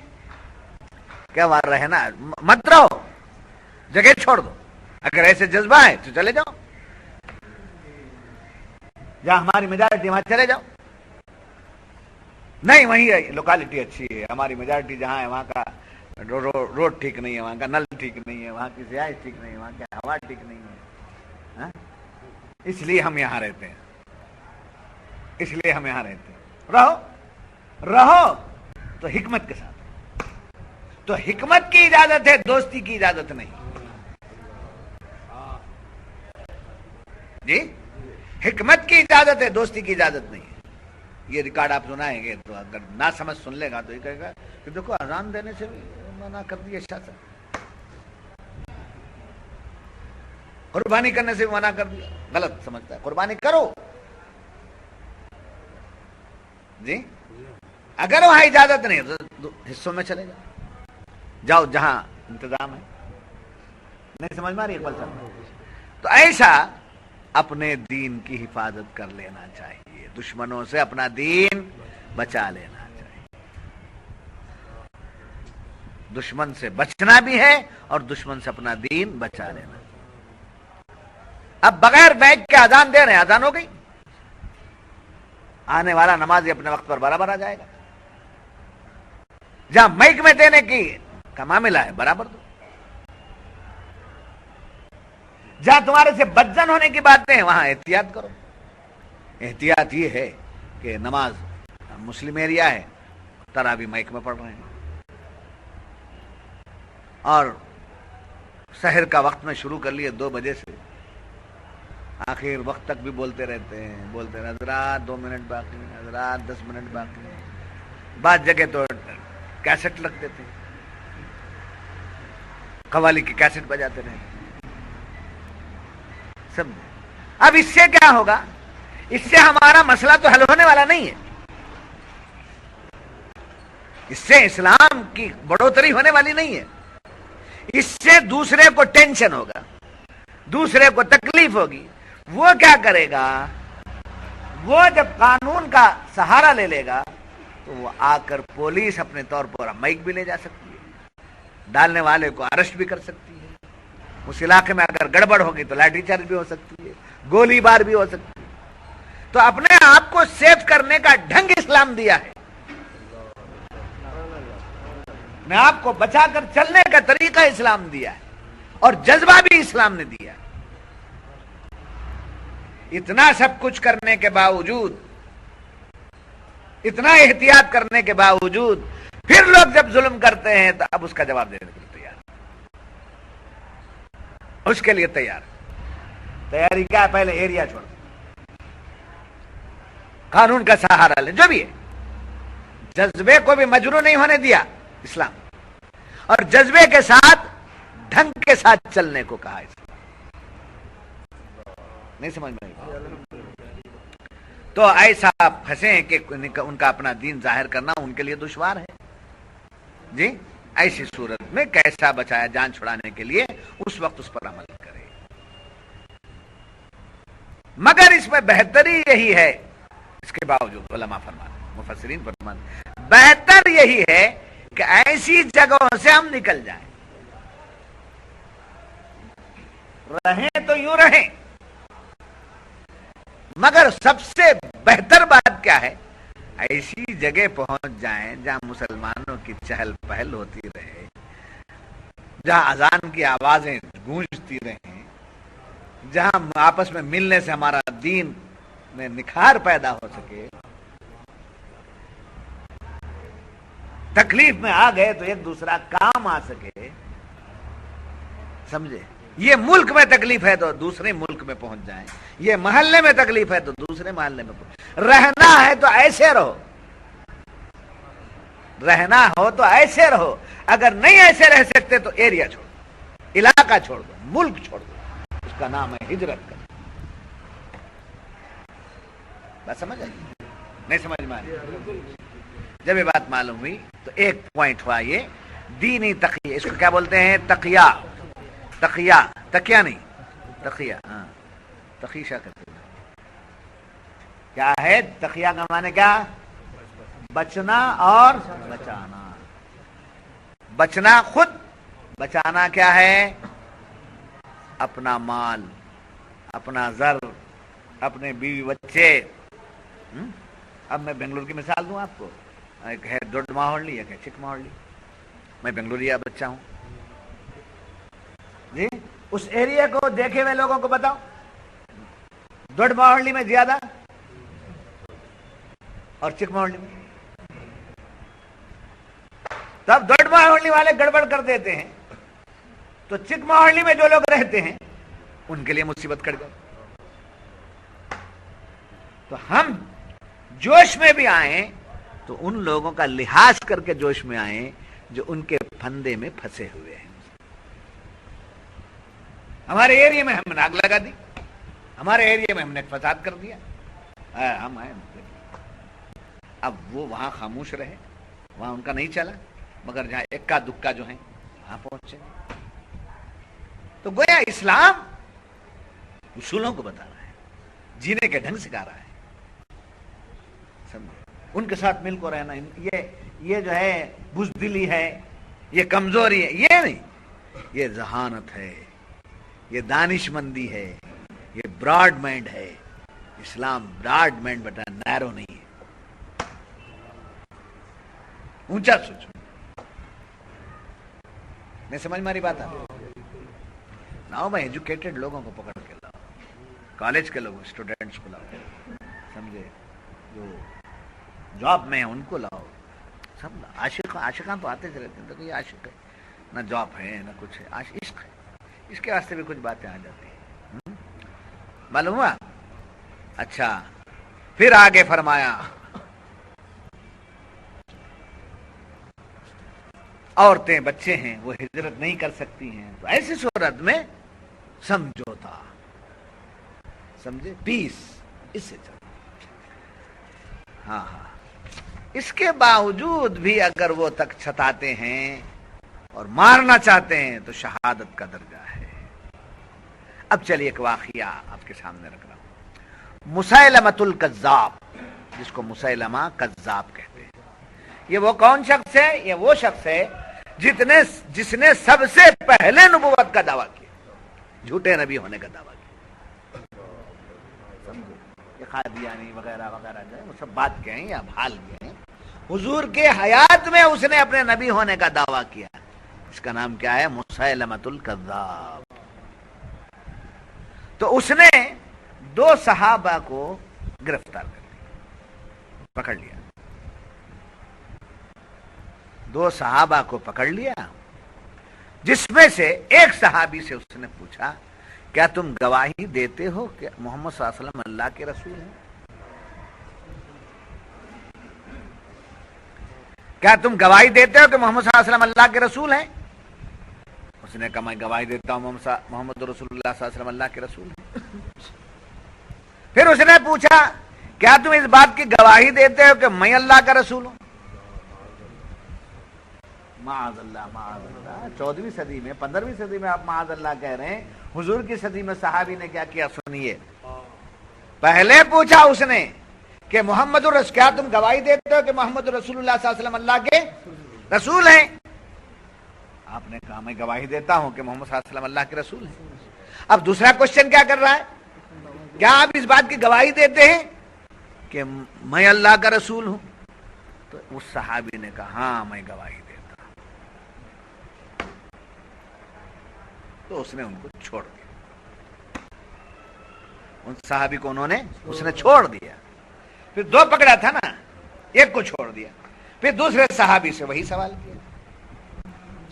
کیا وار رہے نا, مت رہو, جگہ چھوڑ دو. اگر ایسے جذبہ ہے تو چلے جاؤ, جہاں ہماری میجارٹی وہاں چلے جاؤ. نہیں وہیں لوکالٹی اچھی ہے, ہماری میجارٹی جہاں ہے وہاں کا روڈ ٹھیک نہیں ہے, وہاں کا نل ٹھیک نہیں ہے, وہاں کی رہائش ٹھیک نہیں ہے, وہاں کی ہوا ٹھیک نہیں ہے, اس لیے ہم یہاں رہتے ہیں, اس لیے ہم یہاں رہتے ہیں. رہو تو حکمت کے ساتھ. تو حکمت کی اجازت ہے, دوستی کی اجازت نہیں. جی حکمت کی اجازت ہے, دوستی کی اجازت نہیں ہے. یہ ریکارڈ آپ سنائیں گے تو اگر نہ سمجھ سن لے گا تو یہ کہے گا کہ دیکھو اذان دینے سے بھی منع کر دیا شاہ, قربانی کرنے سے بھی منع کر دیا. غلط سمجھتا ہے, قربانی کرو. جی اگر وہاں اجازت نہیں تو حصوں میں چلے جاؤ جہاں انتظام ہے. نہیں سمجھ میں آ رہی ہے اقبال صاحب؟ تو ایسا اپنے دین کی حفاظت کر لینا چاہیے, دشمنوں سے اپنا دین بچا لینا چاہیے. دشمن سے بچنا بھی ہے اور دشمن سے اپنا دین بچا لینا. اب بغیر بیگ کے اذان دے رہے ہیں, اذان ہو گئی, آنے والا نمازی اپنے وقت پر برابر آ جائے گا. جہاں مائک میں دینے کی کا معاملہ ہے برابر دو. جہاں تمہارے سے بدزن ہونے کی باتیں ہیں وہاں احتیاط کرو. احتیاط یہ ہے کہ نماز مسلم ایریا ہے, تراویح مائک میں پڑھ رہے ہیں, اور سحر کا وقت میں شروع کر لیے 2 بجے سے, آخر وقت تک بھی بولتے رہتے ہیں, حضرات 2 منٹ باقی, حضرات 10 منٹ باقی. بعض جگہ تو کیسٹ لگتے تھے, قوالی کی کیسٹ بجاتے رہے سب. اب اس سے کیا ہوگا؟ اس سے ہمارا مسئلہ تو حل ہونے والا نہیں ہے. اس سے اسلام کی بڑھوتری ہونے والی نہیں ہے. اس سے دوسرے کو ٹینشن ہوگا, دوسرے کو تکلیف ہوگی. وہ کیا کرے گا؟ وہ جب قانون کا سہارا لے لے گا تو وہ آ کر پولیس اپنے طور پر مائک بھی لے جا سکتی ہے, ڈالنے والے کو ارسٹ بھی کر سکتی ہے. اس علاقے میں اگر گڑبڑ ہوگی تو لاٹھی چارج بھی ہو سکتی ہے, گولی بار بھی ہو سکتی ہے. تو اپنے آپ کو سیف کرنے کا ڈھنگ اسلام دیا ہے, اپنے آپ کو بچا کر چلنے کا طریقہ اسلام دیا ہے, اور جذبہ بھی اسلام نے دیا ہے. اتنا سب کچھ کرنے کے باوجود, اتنا احتیاط کرنے کے باوجود پھر لوگ جب ظلم کرتے ہیں تو اب اس کا جواب دینے کے لیے تیار, اس کے لیے تیار. تیاری کیا ہے؟ پہلے ایریا چھوڑ, قانون کا سہارا لے, جو بھی ہے. جذبے کو بھی مجروح نہیں ہونے دیا اسلام, اور جذبے کے ساتھ ڈھنگ کے ساتھ چلنے کو کہا اسلام. نہیں سمجھ میں آئی؟ تو ایسا پھنسے ہیں کہ ان کا اپنا دین ظاہر کرنا ان کے لیے دشوار ہے. جی ایسی صورت میں کیسا بچایا جان چھڑانے کے لیے اس وقت اس پر عمل کرے. مگر اس میں بہتری یہی ہے, اس کے باوجود علماء فرماتے, مفسرین فرماتے, بہتر یہی ہے کہ ایسی جگہوں سے ہم نکل جائیں. رہیں تو یوں رہیں, مگر سب سے بہتر بات کیا ہے؟ ایسی جگہ پہنچ جائیں جہاں مسلمانوں کی چہل پہل ہوتی رہے, جہاں اذان کی آوازیں گونجتی رہیں, جہاں آپس میں ملنے سے ہمارا دین میں نکھار پیدا ہو سکے. تکلیف میں آ گئے تو ایک دوسرا کام آ سکے, سمجھے؟ یہ ملک میں تکلیف ہے تو دوسرے ملک میں پہنچ جائیں، یہ محلے میں تکلیف ہے تو دوسرے محلے میں پہنچ، رہنا ہے تو ایسے رہو، رہنا ہو تو ایسے رہو، اگر نہیں ایسے رہ سکتے تو ایریا چھوڑ دو، علاقہ چھوڑ دو، ملک چھوڑ دو، اس کا نام ہے ہجرت کرنا۔ بات سمجھ آئی؟ نہیں سمجھ میں آئی؟ جب یہ بات معلوم ہوئی تو ایک پوائنٹ ہوا یہ دینی تقیہ، اس کو کیا بولتے ہیں؟ تقیہ، تقیہ، تقیہ نہیں، تقیہ، ہاں تقیشہ کرتے ہیں۔ کیا ہے تقیہ کا معنی؟ کیا؟ بچنا اور بچانا۔ بچنا خود، بچانا کیا ہے؟ اپنا مال، اپنا زر، اپنے بیوی بچے۔ اب میں بنگلور کی مثال دوں آپ کو، ایک ہے دೊಡ್ಡ ಮಾಹಳ್ಳಿ، ایک ہے چک ಮಾಹಳ್ಳಿ، میں بنگلوریا بچہ ہوں جی، اس ایریا کو دیکھے ہوئے لوگوں کو بتاؤ دೊಡ್ಡ ಮಾಹಳ್ಳಿ میں زیادہ اور چک ಮಾಹಳ್ಳಿ میں، تب دೊಡ್ಡ ಮಾಹಳ್ಳಿ والے گڑبڑ کر دیتے ہیں تو چک ಮಾಹಳ್ಳಿ میں جو لوگ رہتے ہیں ان کے لیے مصیبت کٹ گئی۔ تو ہم جوش میں بھی آئیں تو ان لوگوں کا لحاظ کر کے جوش میں آئیں جو ان کے پھندے میں پھنسے ہوئے ہیں۔ ہمارے ایریا میں ہم نے آگ لگا دی، ہمارے ایریا میں ہم نے فساد کر دیا، ہم آئے، اب وہ وہاں خاموش رہے، وہاں ان کا نہیں چلا، مگر جہاں اکا دکا جو ہیں وہاں پہنچے۔ تو گویا اسلام اصولوں کو بتا رہا ہے، جینے کے ڈھنگ سکھا رہا ہے، ان کے ساتھ مل کو رہنا۔ یہ جو ہے بزدلی ہے، یہ کمزوری ہے، یہ نہیں، یہ ذہانت ہے، یہ دانش مندی ہے، یہ براڈ مائنڈ ہے۔ اسلام براڈ مائنڈ بتا، نیرو نہیں ہے، اونچا سوچو۔ میں سمجھ ماری بات ہے نا؟ میں ایجوکیٹڈ لوگوں کو پکڑ کے لاؤ، کالج کے لوگوں، اسٹوڈینٹس کو لاؤ، سمجھے، جو جاب میں ہیں ان کو لاؤ، سب عاشقاں تو آتے رہتے ہیں، تو یہ عاشق ہے، نہ جاب ہے نہ کچھ ہے، عشق ہے، اس کے واسطے بھی کچھ باتیں آ جاتی ہیں، معلوم ہوا؟ اچھا، پھر آگے فرمایا عورتیں بچے ہیں وہ ہجرت نہیں کر سکتی ہیں، تو ایسی صورت میں سمجھوتا، سمجھے، پیس، اس سے چل۔ ہاں ہاں، اس کے باوجود بھی اگر وہ تک چھتاتے ہیں اور مارنا چاہتے ہیں تو شہادت کا درجہ ہے۔ اب چلیے ایک واقعہ آپ کے سامنے رکھ رہا ہوں، مسیلمۃ الکذاب، جس کو مسیلمہ کذاب کہتے ہیں۔ یہ وہ کون شخص ہے؟ یہ وہ شخص ہے جس نے سب سے پہلے نبوت کا دعویٰ کیا، جھوٹے نبی ہونے کا دعویٰ کیا، سمجھے؟ یہ قادیانی وغیرہ وغیرہ جو ہے وہ سب بات کے ہیں یا بھال کے ہیں، حضور کے حیات میں اس نے اپنے نبی ہونے کا دعویٰ کیا۔ اس کا نام کیا ہے؟ مسیلمۃ الکذاب۔ تو اس نے 2 صحابہ کو گرفتار کر لیا، پکڑ لیا، 2 صحابہ کو پکڑ لیا، جس میں سے ایک صحابی سے اس نے پوچھا کیا تم گواہی دیتے ہو کہ محمد صلی اللہ علیہ وسلم اللہ کے رسول ہیں؟ کیا تم گواہی دیتے ہو کہ محمد صلی اللہ علیہ وسلم اللہ کے رسول ہیں؟ اس نے کہا میں گواہی دیتا ہوں محمد رسول اللہ صلی اللہ علیہ وسلم اللہ کے رسول ہیں۔ پھر اس نے پوچھا کیا تم اس بات کی گواہی دیتے ہو کہ میں اللہ کا رسول ہوں؟ معاذ اللہ، معاذ اللہ، 14ویں صدی میں، 15ویں صدی میں آپ معاذ اللہ کہہ رہے ہیں، حضور کی صدی میں صحابی نے کیا کیا سنیے۔ پہلے پوچھا اس نے کہ محمد الرسول، کیا تم گواہی دیتے ہو کہ محمد رسول اللہ صلی اللہ علیہ وسلم اللہ کے رسول ہیں؟ آپ نے کہا میں گواہی دیتا ہوں کہ محمد صلی اللہ علیہ وسلم اللہ کے رسول ہیں۔ اب دوسرا کوشچن کیا کر رہا ہے؟ کیا آپ اس بات کی گواہی دیتے ہیں کہ میں اللہ کا رسول ہوں؟ تو اس صحابی نے کہا ہاں میں گواہی دیتا ہوں۔ تو اس نے ان کو چھوڑ دیا، ان صحابی کو اس نے چھوڑ دیا۔ پھر 2 پکڑا تھا نا، ایک کو چھوڑ دیا، پھر دوسرے صحابی سے وہی سوال کیا،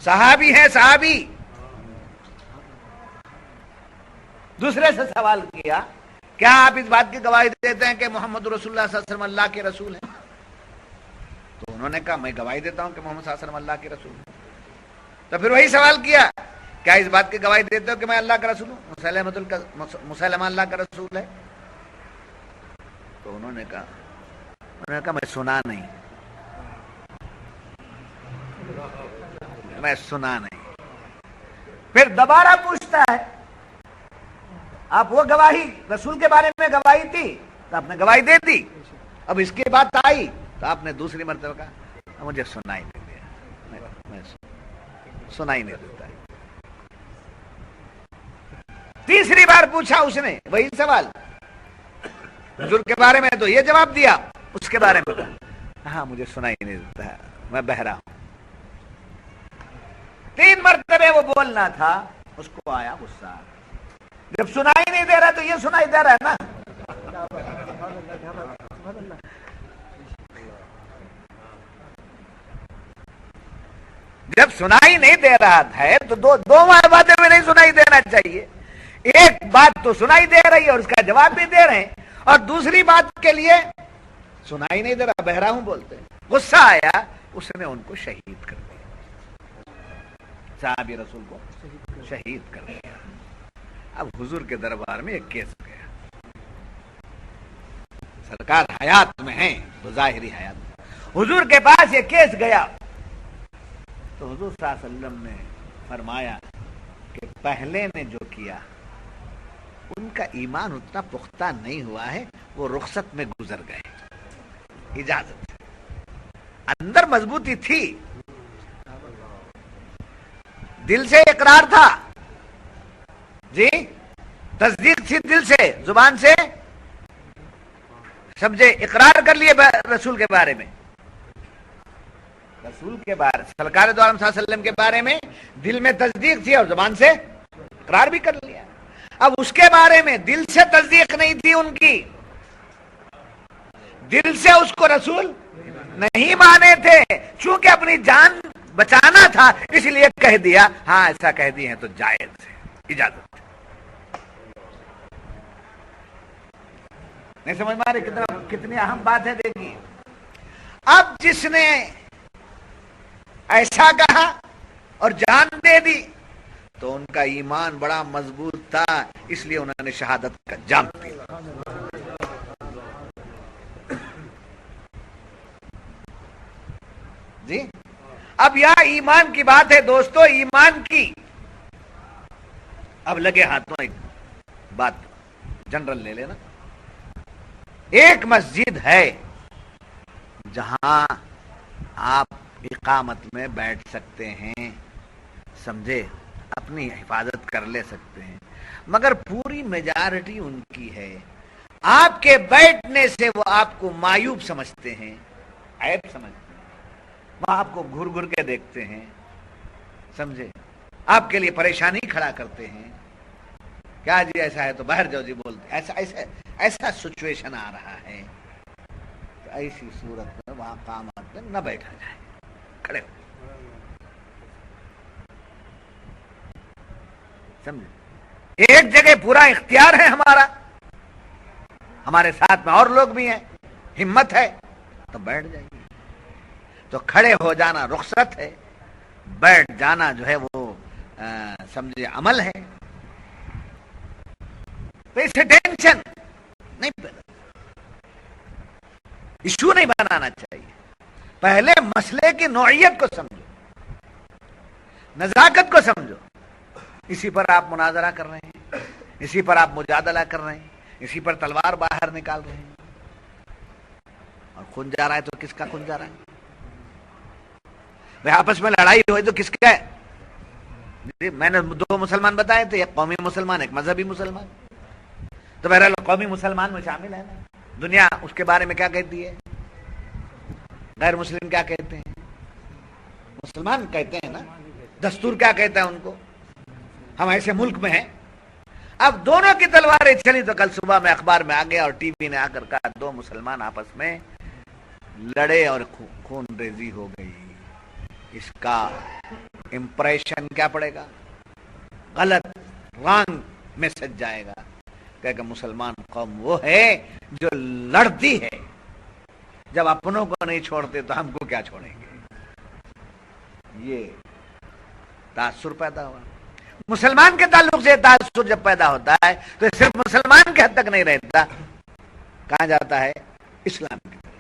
صحابی ہے صحابی، دوسرے سے سوال کیا کیا آپ اس بات کی گواہی دیتے ہیں کہ محمد رسول اللہ صلی اللہ علیہ وسلم اللہ کے رسول ہیں؟ تو انہوں نے کہا میں گواہی دیتا ہوں کہ محمد صلی اللہ علیہ وسلم اللہ کے رسول ہیں۔ تو پھر وہی سوال کیا کیا اس بات کی گواہی دیتے ہو کہ میں اللہ کا رسول ہوں؟ مسلمہ اللہ کا رسول ہے؟ تو انہوں نے کہا میں سنا نہیں، میں سنا نہیں۔ پھر دوبارہ پوچھتا ہے آپ وہ گواہی رسول کے بارے میں گواہی تھی تو آپ نے گواہی دے دی، اب اس کی بات آئی تو آپ نے دوسری مرتبہ کہا مجھے سنا ہی نہیں دیا، میں سنا ہی نہیں دیتا۔ تیسری بار پوچھا اس نے وہی سوال، حضور کے بارے میں تو یہ جواب دیا، اس کے بارے میں ہاں مجھے سنا ہی نہیں دیتا ہے، میں بہرا ہوں۔ 3 مرتبہ وہ بولنا تھا، اس کو آیا غصہ، جب سنائی نہیں دے رہا تو یہ سنائی دے رہا ہے نا۔ جب سنائی نہیں دے رہا ہے تو دو باتیں میں نہیں سنائی دینا چاہیے، ایک بات تو سنائی دے رہی ہے اور اس کا جواب بھی دے رہے ہیں، اور دوسری بات کے لیے سنائی نہیں دے رہا بہرا ہوں بولتے ہیں۔ غصہ آیا، اس نے ان کو شہید کر دیا، صحابی رسول کو شہید کر دیا۔ اب حضور کے دربار میں ایک کیس گیا، سرکار حیات میں ہیں تو ظاہری حیات، حضور کے پاس یہ کیس گیا تو حضور صلی اللہ علیہ وسلم نے فرمایا کہ پہلے نے جو کیا ان کا ایمان اتنا پختہ نہیں ہوا ہے، وہ رخصت میں گزر گئے، اجازت، اندر مضبوطی تھی، دل سے اقرار تھا، جی تصدیق تھی، دل سے زبان سے سمجھے، اقرار کر لیے رسول کے بارے میں، رسول کے بارے سرکار دو عالم صلی اللہ علیہ وسلم کے بارے میں دل میں تصدیق تھی اور زبان سے اقرار بھی کر لیا۔ اب اس کے بارے میں دل سے تصدیق نہیں تھی ان کی، دل سے اس کو رسول نہیں مانے تھے، چونکہ اپنی جان بچانا تھا اس لیے کہہ دیا، ہاں ایسا کہہ دی ہے تو جائز ہے، اجازت ہے۔ نہیں سمجھ میں آ رہی کتنی اہم بات ہے؟ دیکھیے اب جس نے ایسا کہا اور جان دے دی تو ان کا ایمان بڑا مضبوط تھا، اس لیے انہوں نے شہادت کا جام دیا۔ جی اب یہاں ایمان کی بات ہے دوستو، ایمان کی اب لگے ہاتھوں ایک بات جنرل لے لینا۔ ایک مسجد ہے جہاں آپ اقامت میں بیٹھ سکتے ہیں، سمجھے، اپنی حفاظت کر لے سکتے ہیں، مگر پوری میجارٹی ان کی ہے، آپ کے بیٹھنے سے وہ آپ کو معیوب سمجھتے ہیں، عیب سمجھتے ہیں، وہ آپ کو گھر گھر کے دیکھتے ہیں، سمجھے، آپ کے لیے پریشانی کھڑا کرتے ہیں، کیا جی ایسا ہے تو باہر جاؤ جی بولتے، ایسا سچویشن آ رہا ہے، تو ایسی صورت میں وہاں قامت میں نہ بیٹھا جائے، کھڑے ہو سمجھے۔ ایک جگہ پورا اختیار ہے ہمارا، ہمارے ساتھ میں اور لوگ بھی ہیں، ہمت ہے تو بیٹھ جائیے، تو کھڑے ہو جانا رخصت ہے، بیٹھ جانا جو ہے وہ سمجھے عمل ہے، تو اسے ٹینشن نہیں پیدا، ایشو نہیں بنانا چاہیے۔ پہلے مسئلے کی نوعیت کو سمجھو، نزاکت کو سمجھو، اسی پر آپ مناظرہ کر رہے ہیں، اسی پر آپ مجادلہ کر رہے ہیں، اسی پر تلوار باہر نکال رہے ہیں، اور خون جا رہا ہے تو کس کا خون جا رہا ہے؟ آپس میں لڑائی ہوئی تو کس کا ہے؟ میں نے 2 مسلمان بتائے تھے، ایک قومی مسلمان ایک مذہبی مسلمان، تو بہرحال قومی مسلمان میں شامل ہے نا۔ دنیا اس کے بارے میں کیا کہتی ہے، غیر مسلم کیا کہتے ہیں، مسلمان کہتے ہیں نا، دستور کیا کہتا ہے ان کو، ہم ایسے ملک میں ہیں۔ اب دونوں کی تلواریں چلی تو کل صبح میں اخبار میں آ گیا اور ٹی وی نے آ کر کہا 2 مسلمان آپس میں لڑے اور خون ریزی ہو گئی، اس کا امپریشن کیا پڑے گا، غلط، رانگ میسج جائے گا کہ مسلمان قوم وہ ہے جو لڑتی ہے، جب اپنوں کو نہیں چھوڑتے تو ہم کو کیا چھوڑیں گے. یہ تاثر پیدا ہوا. مسلمان کے تعلق سے تاثر جب پیدا ہوتا ہے تو صرف مسلمان کے حد تک نہیں رہتا، کہاں جاتا ہے؟ اسلام کی طرف.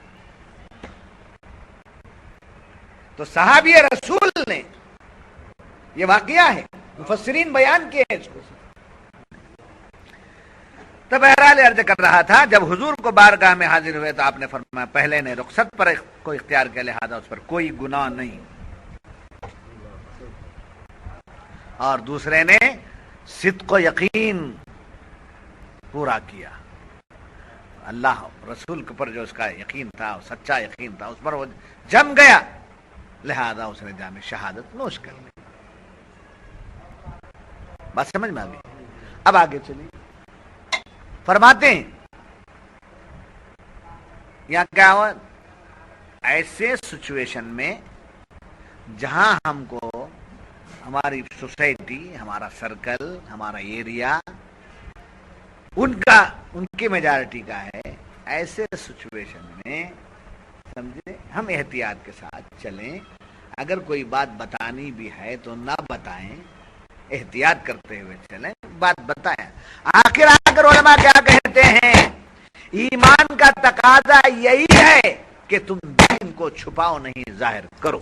تو صحابی رسول نے یہ واقعہ ہے، مفسرین بیان کیے ہیں اس کو. تو بہرحال عرض کر رہا تھا، جب حضور کو بارگاہ میں حاضر ہوئے تو آپ نے فرمایا پہلے نے رخصت پر کو اختیار کیا، لہذا اس پر کوئی گناہ نہیں، اور دوسرے نے صدق و یقین پورا کیا. اللہ رسول کے پر جو اس کا یقین تھا، سچا یقین تھا، اس پر وہ جم گیا، لہذا اس نے جام شہادت نوش کر لی. بات سمجھ میں آ گئی؟ اب آگے چلیے. فرماتے ہیں یہاں کیا ہوا، ایسے سچویشن میں جہاں ہم کو ہماری سوسائٹی، ہمارا سرکل، ہمارا ایریا ان کی میجارٹی کا ہے، ایسے سچویشن میں سمجھے ہم احتیاط کے ساتھ چلیں. اگر کوئی بات بتانی بھی ہے تو نہ بتائیں، احتیاط کرتے ہوئے چلیں، بات بتائیں. آخر علماء کیا کہتے ہیں، ایمان کا تقاضا یہی ہے کہ تم دین کو چھپاؤ نہیں، ظاہر کرو.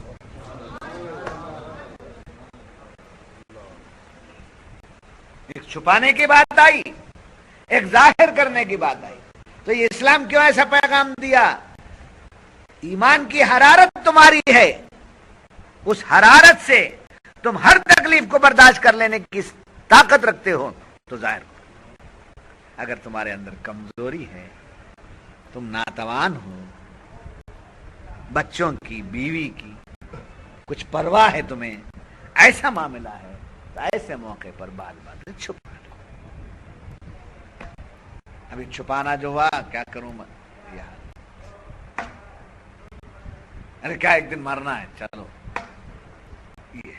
ایک چھپانے کی بات آئی، ایک ظاہر کرنے کی بات آئی. تو یہ اسلام کیوں ایسا پیغام دیا؟ ایمان کی حرارت تمہاری ہے، اس حرارت سے تم ہر تکلیف کو برداشت کر لینے کی طاقت رکھتے ہو تو ظاہر کرو. اگر تمہارے اندر کمزوری ہے، تم ناتوان ہو، بچوں کی، بیوی کی کچھ پرواہ ہے تمہیں، ایسا معاملہ ہے تو ایسے موقع پر بات چھپا لو. ابھی چھپانا جو ہوا، کیا کروں میں یار، ارے کیا ایک دن مرنا ہے، چلو یہ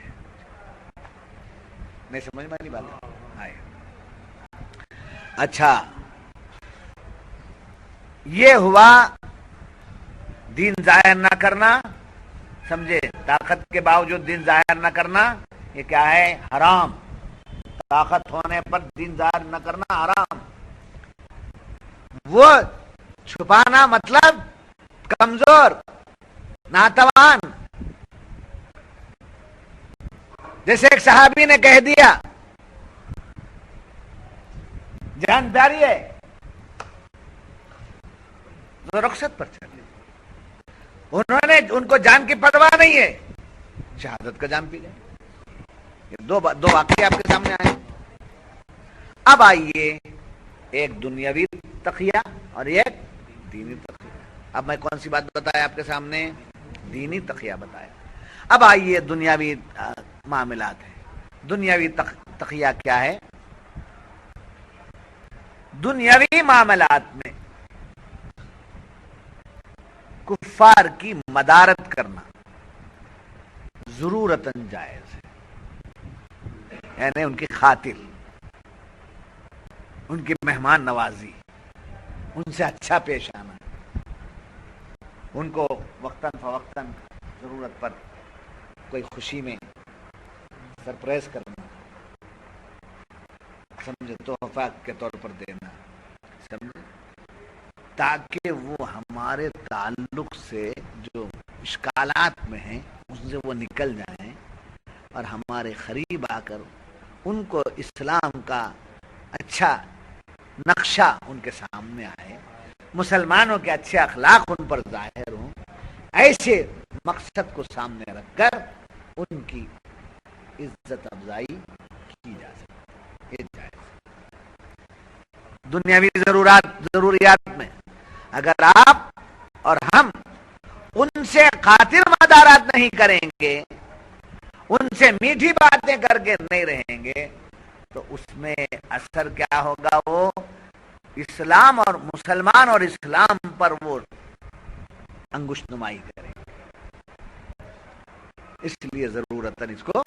نہیں سمجھ میں نہیں بات آئے. اچھا، یہ ہوا دین ظاہر نہ کرنا، سمجھے، طاقت کے باوجود دین ظاہر نہ کرنا، یہ کیا ہے؟ حرام. طاقت ہونے پر دین ظاہر نہ کرنا حرام. وہ چھپانا مطلب کمزور، ناتوان. جیسے ایک صحابی نے کہہ دیا جان پیاری ہے تو رخصت پر چل لی. انہوں نے، ان کو جان کی پرواہ نہیں ہے، شہادت کا جام پی گئے. یہ دو واقعے آپ کے سامنے آئے. اب آئیے ایک دنیاوی تقیہ اور ایک دینی تقیہ. اب میں کون سی بات بتایا آپ کے سامنے؟ دینی تقیہ بتایا. اب آئیے دنیاوی معاملات ہیں. دنیاوی تقیہ کیا ہے؟ دنیاوی معاملات میں کفار کی مدارت کرنا ضرورتاً جائز ہے، یعنی ان کی خاطر، ان کی مہمان نوازی، ان سے اچھا پیش آنا، ان کو وقتاً فوقتاً ضرورت پر کوئی خوشی میں سرپرائز کرنا، سمجھے، تحفہ کے طور پر دینا، سمجھے، تاکہ وہ ہمارے تعلق سے جو اشکالات میں ہیں ان سے وہ نکل جائیں اور ہمارے قریب آ کر ان کو اسلام کا اچھا نقشہ ان کے سامنے آئے، مسلمانوں کے اچھے اخلاق ان پر ظاہر ہوں. ایسے مقصد کو سامنے رکھ کر ان کی عزت افزائی کی جا سکتی ہے. دنیاوی ضروریات میں اگر آپ اور ہم ان سے خاطر مدارات نہیں کریں گے، ان سے میٹھی باتیں کر کے نہیں رہیں گے، تو اس میں اثر کیا ہوگا؟ وہ اسلام اور مسلمان اور اسلام پر وہ انگشت نمائی کریں گے. اس لیے ضرورتاً اس کو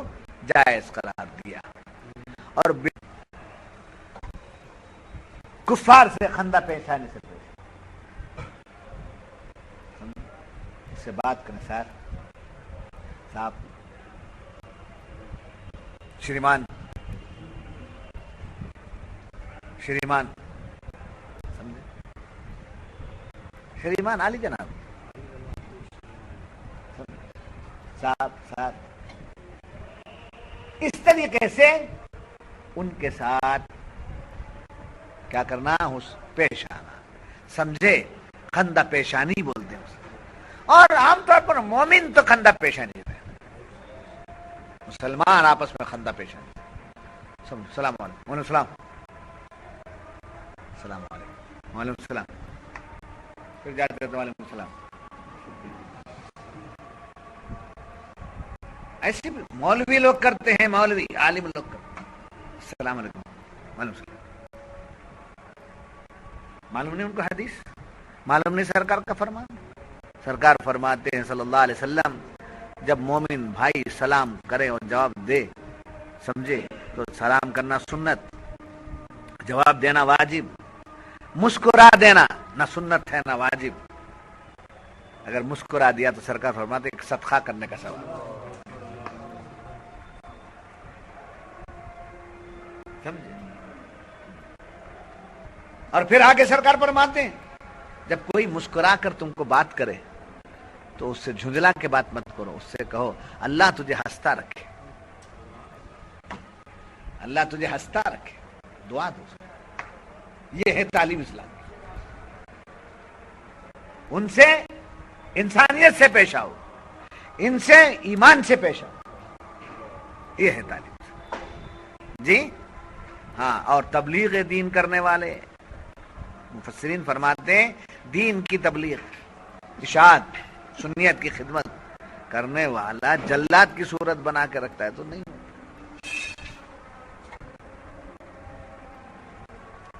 جائز قرار دیا. اور کفار سے خندہ پیشانی سے پیش، اس سے بات کریں صاحب شریمان سمجھے، شریمان علی جناب صاحب اس طریقے سے ان کے ساتھ کیا کرنا، پیش آنا، سمجھے، خندہ پیشانی بولتے ہیں اسے۔ اور عام طور پر مومن تو خندہ پیشانی ہے، مسلمان آپس میں خندہ پیشانی، السلام علیکم، وعلیکم السلام، السلام علیکم، وعلیکم السلام، پھر جاتے ہیں تو وعلیکم السلام۔ ایسے بھی مولوی لوگ کرتے ہیں، مولوی عالم لوگ کرتے ہیں، السلام علیکم، وعلیکم السلام۔ معلوم نہیں ان کو حدیث، معلوم نہیں سرکار کا فرمان۔ سرکار فرماتے ہیں صلی اللہ علیہ وسلم، جب مومن بھائی سلام کرے اور جواب دے، سمجھے، تو سلام کرنا سنت، جواب دینا واجب، مسکرا دینا نہ سنت ہے نہ واجب۔ اگر مسکرا دیا تو سرکار فرماتے ایک صدقہ کرنے کا ثواب، سمجھے۔ اور پھر آگے سرکار فرماتے ہیں جب کوئی مسکرا کر تم کو بات کرے تو اس سے جھنجلا کے بات مت کرو، اس سے کہو اللہ تجھے ہنستا رکھے، اللہ تجھے ہنستا رکھے، دعا دو۔ یہ ہے تعلیم اسلام، ان سے انسانیت سے پیش آؤ، ان سے ایمان سے پیش آؤ، یہ ہے تعلیم جی ہاں۔ اور تبلیغ دین کرنے والے مفسرین فرماتے ہیں دین کی تبلیغ، اشاعت، سنیت کی خدمت کرنے والا جلاد کی صورت بنا کے رکھتا ہے تو نہیں،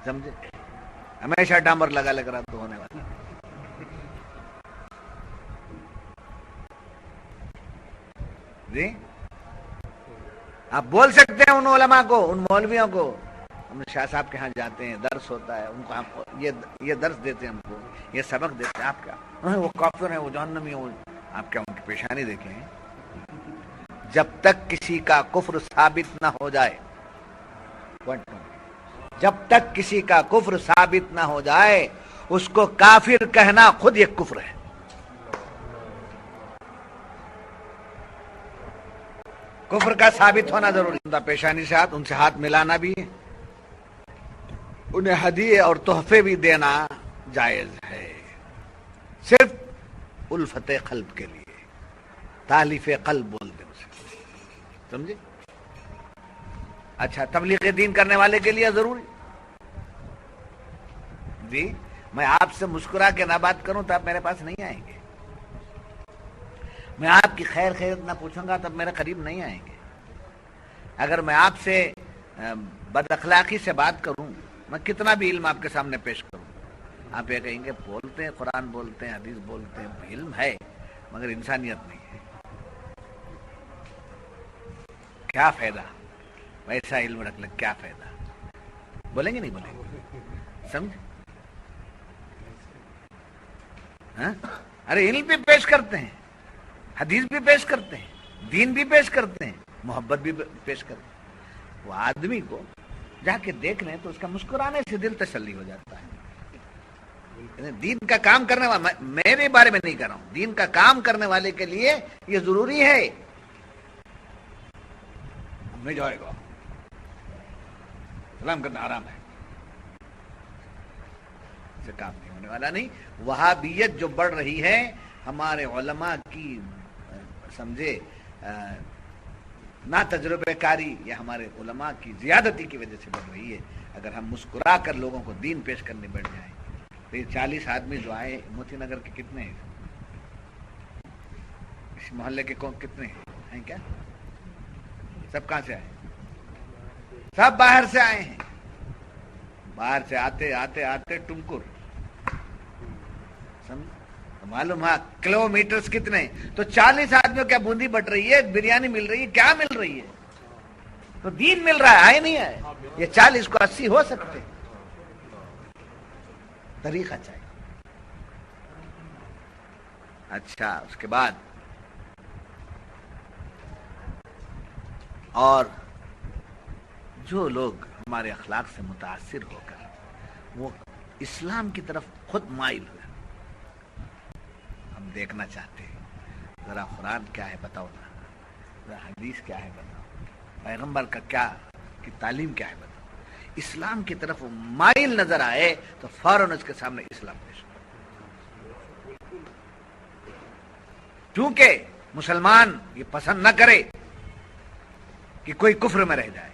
سمجھے، ہمیشہ ڈامر لگا لے کر تو ہونے والا۔ جی آپ بول سکتے ہیں ان علماء کو، ان مولویوں کو، ہم شاہ صاحب کے ہاں جاتے ہیں، درس ہوتا ہے، ان کو یہ درس دیتے ہیں، ہم کو یہ سبق دیتے ہیں، آپ کیا وہ کافر ہیں، وہ جہنمی ہیں، آپ کیا ان کی پیشانی دیکھیں؟ جب تک کسی کا کفر ثابت نہ ہو جائے، جب تک کسی کا کفر ثابت نہ ہو جائے، اس کو کافر کہنا خود ایک کفر ہے۔ کفر کا ثابت ہونا ضروری ہے۔ پیشانی سے ہاتھ، ان سے ہاتھ ملانا بھی ہے، انہیں ہدیے اور تحفے بھی دینا جائز ہے، صرف الفت قلب کے لیے، تالیف قلب بولتے ہیں اسے، سمجھے۔ اچھا، تبلیغ دین کرنے والے کے لیے ضروری جی، میں آپ سے مسکرا کے نہ بات کروں تو آپ میرے پاس نہیں آئیں گے، میں آپ کی خیر خیریت نہ پوچھوں گا تب میرے قریب نہیں آئیں گے۔ اگر میں آپ سے بد اخلاقی سے بات کروں، میں کتنا بھی علم آپ کے سامنے پیش کروں، آپ یہ کہیں گے بولتے ہیں، قرآن بولتے ہیں، حدیث بولتے ہیں، علم ہے مگر انسانیت نہیں ہے، کیا فائدہ، ویسا علم رکھ لیں کیا فائدہ، بولیں گے نہیں بولیں گے، سمجھ؟ ہاں؟ ارے علم بھی پیش کرتے ہیں، حدیث بھی پیش کرتے ہیں، دین بھی پیش کرتے ہیں، محبت بھی پیش کرتے ہیں، وہ آدمی کو جا کے دیکھ لیں تو اس کا مسکرانے سے دل تسلی ہو جاتا ہے۔ دین کا کام کرنے والا، میرے بارے میں نہیں کر رہا ہوں، دین کا کام کرنے والے کے لیے یہ ضروری ہے۔ میں جائے گا سلام کرنا حرام ہے، سے کام نہیں ہونے والا نہیں۔ وہابیت جو بڑھ رہی ہے ہمارے علماء کی، سمجھے، نہ تجربہ کاری یا ہمارے علماء کی زیادتی کی وجہ سے بڑھ رہی ہے۔ اگر ہم مسکرا کر لوگوں کو دین پیش کرنے بیٹھ جائیں تو یہ 40 آدمی جو آئے موتی نگر کے کتنے ہیں، اس محلے کے کتنے ہیں کیا؟ سب کہاں سے آئے؟ سب باہر سے آئے ہیں، باہر سے آتے آتے آتے ٹمکر، معلوم ہے کلومیٹرز کتنے، تو 40 آدمیوں کیا بوندی بٹ رہی ہے، بریانی مل رہی ہے، کیا مل رہی ہے؟ تو دین مل رہا ہے، آئے نہیں آئے؟ یہ 40 کو 80 ہو سکتے، طریقہ چاہیے. اچھا اس کے بعد اور جو لوگ ہمارے اخلاق سے متاثر ہو کر وہ اسلام کی طرف خود مائل ہوئے، ہم دیکھنا چاہتے ہیں ذرا قرآن کیا ہے بتاؤ نا، ذرا حدیث کیا ہے بتاؤ، پیغمبر کا کیا کی تعلیم کیا ہے بتاؤ. اسلام کی طرف وہ مائل نظر آئے تو فوراً اس کے سامنے اسلام پیش کرو. کیونکہ مسلمان یہ پسند نہ کرے کہ کوئی کفر میں رہ جائے،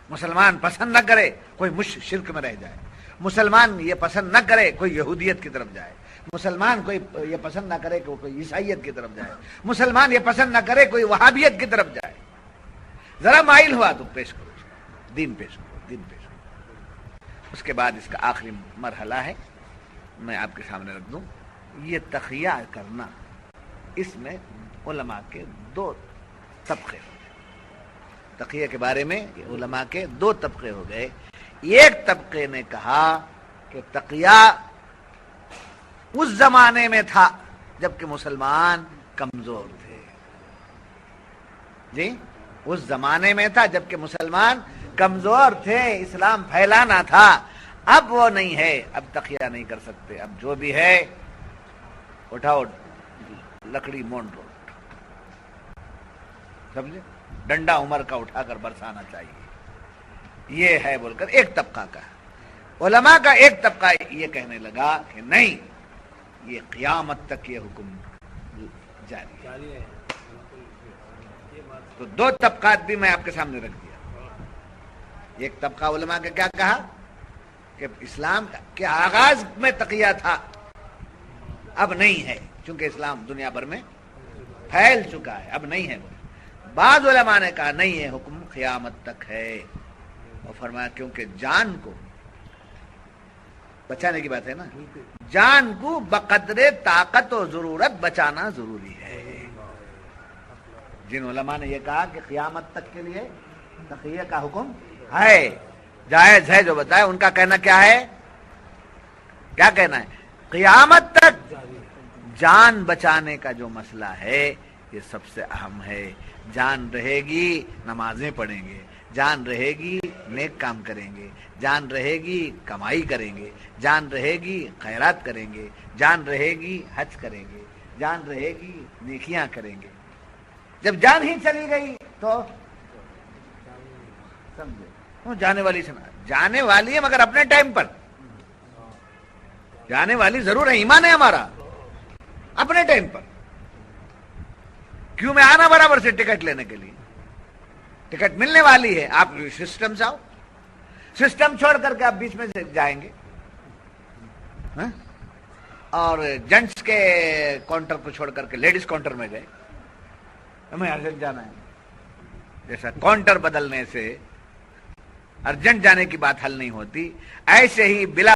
مسلمان پسند نہ کرے کوئی شرک میں رہ جائے، مسلمان یہ پسند نہ کرے کوئی یہودیت کی طرف جائے، مسلمان کوئی یہ پسند نہ کرے کہ کوئی عیسائیت کی طرف جائے، مسلمان یہ پسند نہ کرے کوئی وہابیت کی طرف جائے. ذرا مائل ہوا تو پیش کرو دین، پیش کرو دین پیش کرو. اس کے بعد اس کا آخری مرحلہ ہے، میں آپ کے سامنے رکھ دوں، یہ تقیہ کرنا. اس میں علماء کے دو طبقے ہو گئے. تقیہ کے بارے میں علماء کے دو طبقے ہو گئے. ایک طبقے نے کہا کہ تقیہ اس زمانے میں تھا جبکہ مسلمان کمزور تھے. جی اس زمانے میں تھا جبکہ مسلمان کمزور تھے، اسلام پھیلانا تھا. اب وہ نہیں ہے، اب تقیہ نہیں کر سکتے. اب جو بھی ہے اٹھاؤ لکڑی مونڈ رو، سمجھے، ڈنڈا عمر کا اٹھا کر برسانا چاہیے. یہ ہے بول کر ایک طبقہ کا. علماء کا ایک طبقہ یہ کہنے لگا کہ نہیں، یہ قیامت تک یہ حکم جاری ہے. تو دو طبقات بھی میں آپ کے سامنے رکھ دیا. ایک طبقہ علماء کا کیا کہا کہ اسلام کے آغاز میں تقیہ تھا، اب نہیں ہے چونکہ اسلام دنیا بھر میں پھیل چکا ہے، اب نہیں ہے. بعض علماء نے کہا نہیں، ہے حکم قیامت تک ہے. اور فرمایا کیونکہ جان کو بچانے کی بات ہے نا، جان کو بقدر طاقت و ضرورت بچانا ضروری ہے. جن علماء نے یہ کہا کہ قیامت تک کے لیے تقیہ کا حکم ہے، جائز ہے، جو بتائے ان کا کہنا کیا ہے، کیا کہنا ہے، قیامت تک جان بچانے کا جو مسئلہ ہے یہ سب سے اہم ہے. جان رہے گی نمازیں پڑھیں گے، جان رہے گی نیک کام کریں گے، جان رہے گی کمائی کریں گے، جان رہے گی خیرات کریں گے، جان رہے گی حج کریں گے، جان رہے گی نیکیاں کریں گے. جب جان ہی چلی گئی تو سمجھے جانے والی سنا، جانے والی ہے مگر اپنے ٹائم پر جانے والی ضرور ہے. ایمان ہے ہمارا اپنے ٹائم پر. کیوں میں آنا برابر سے ٹکٹ لینے کے لیے، ٹکٹ ملنے والی ہے. آپ سسٹم سے آؤ، سسٹم چھوڑ کر کے آپ بیچ میں سے جائیں گے اور جینٹس کے کاؤنٹر کو چھوڑ کر کے لیڈیز کاؤنٹر میں گئے، ہمیں ارجنٹ جانا ہے. جیسا کاؤنٹر بدلنے سے ارجنٹ جانے کی بات حل نہیں ہوتی، ایسے ہی بلا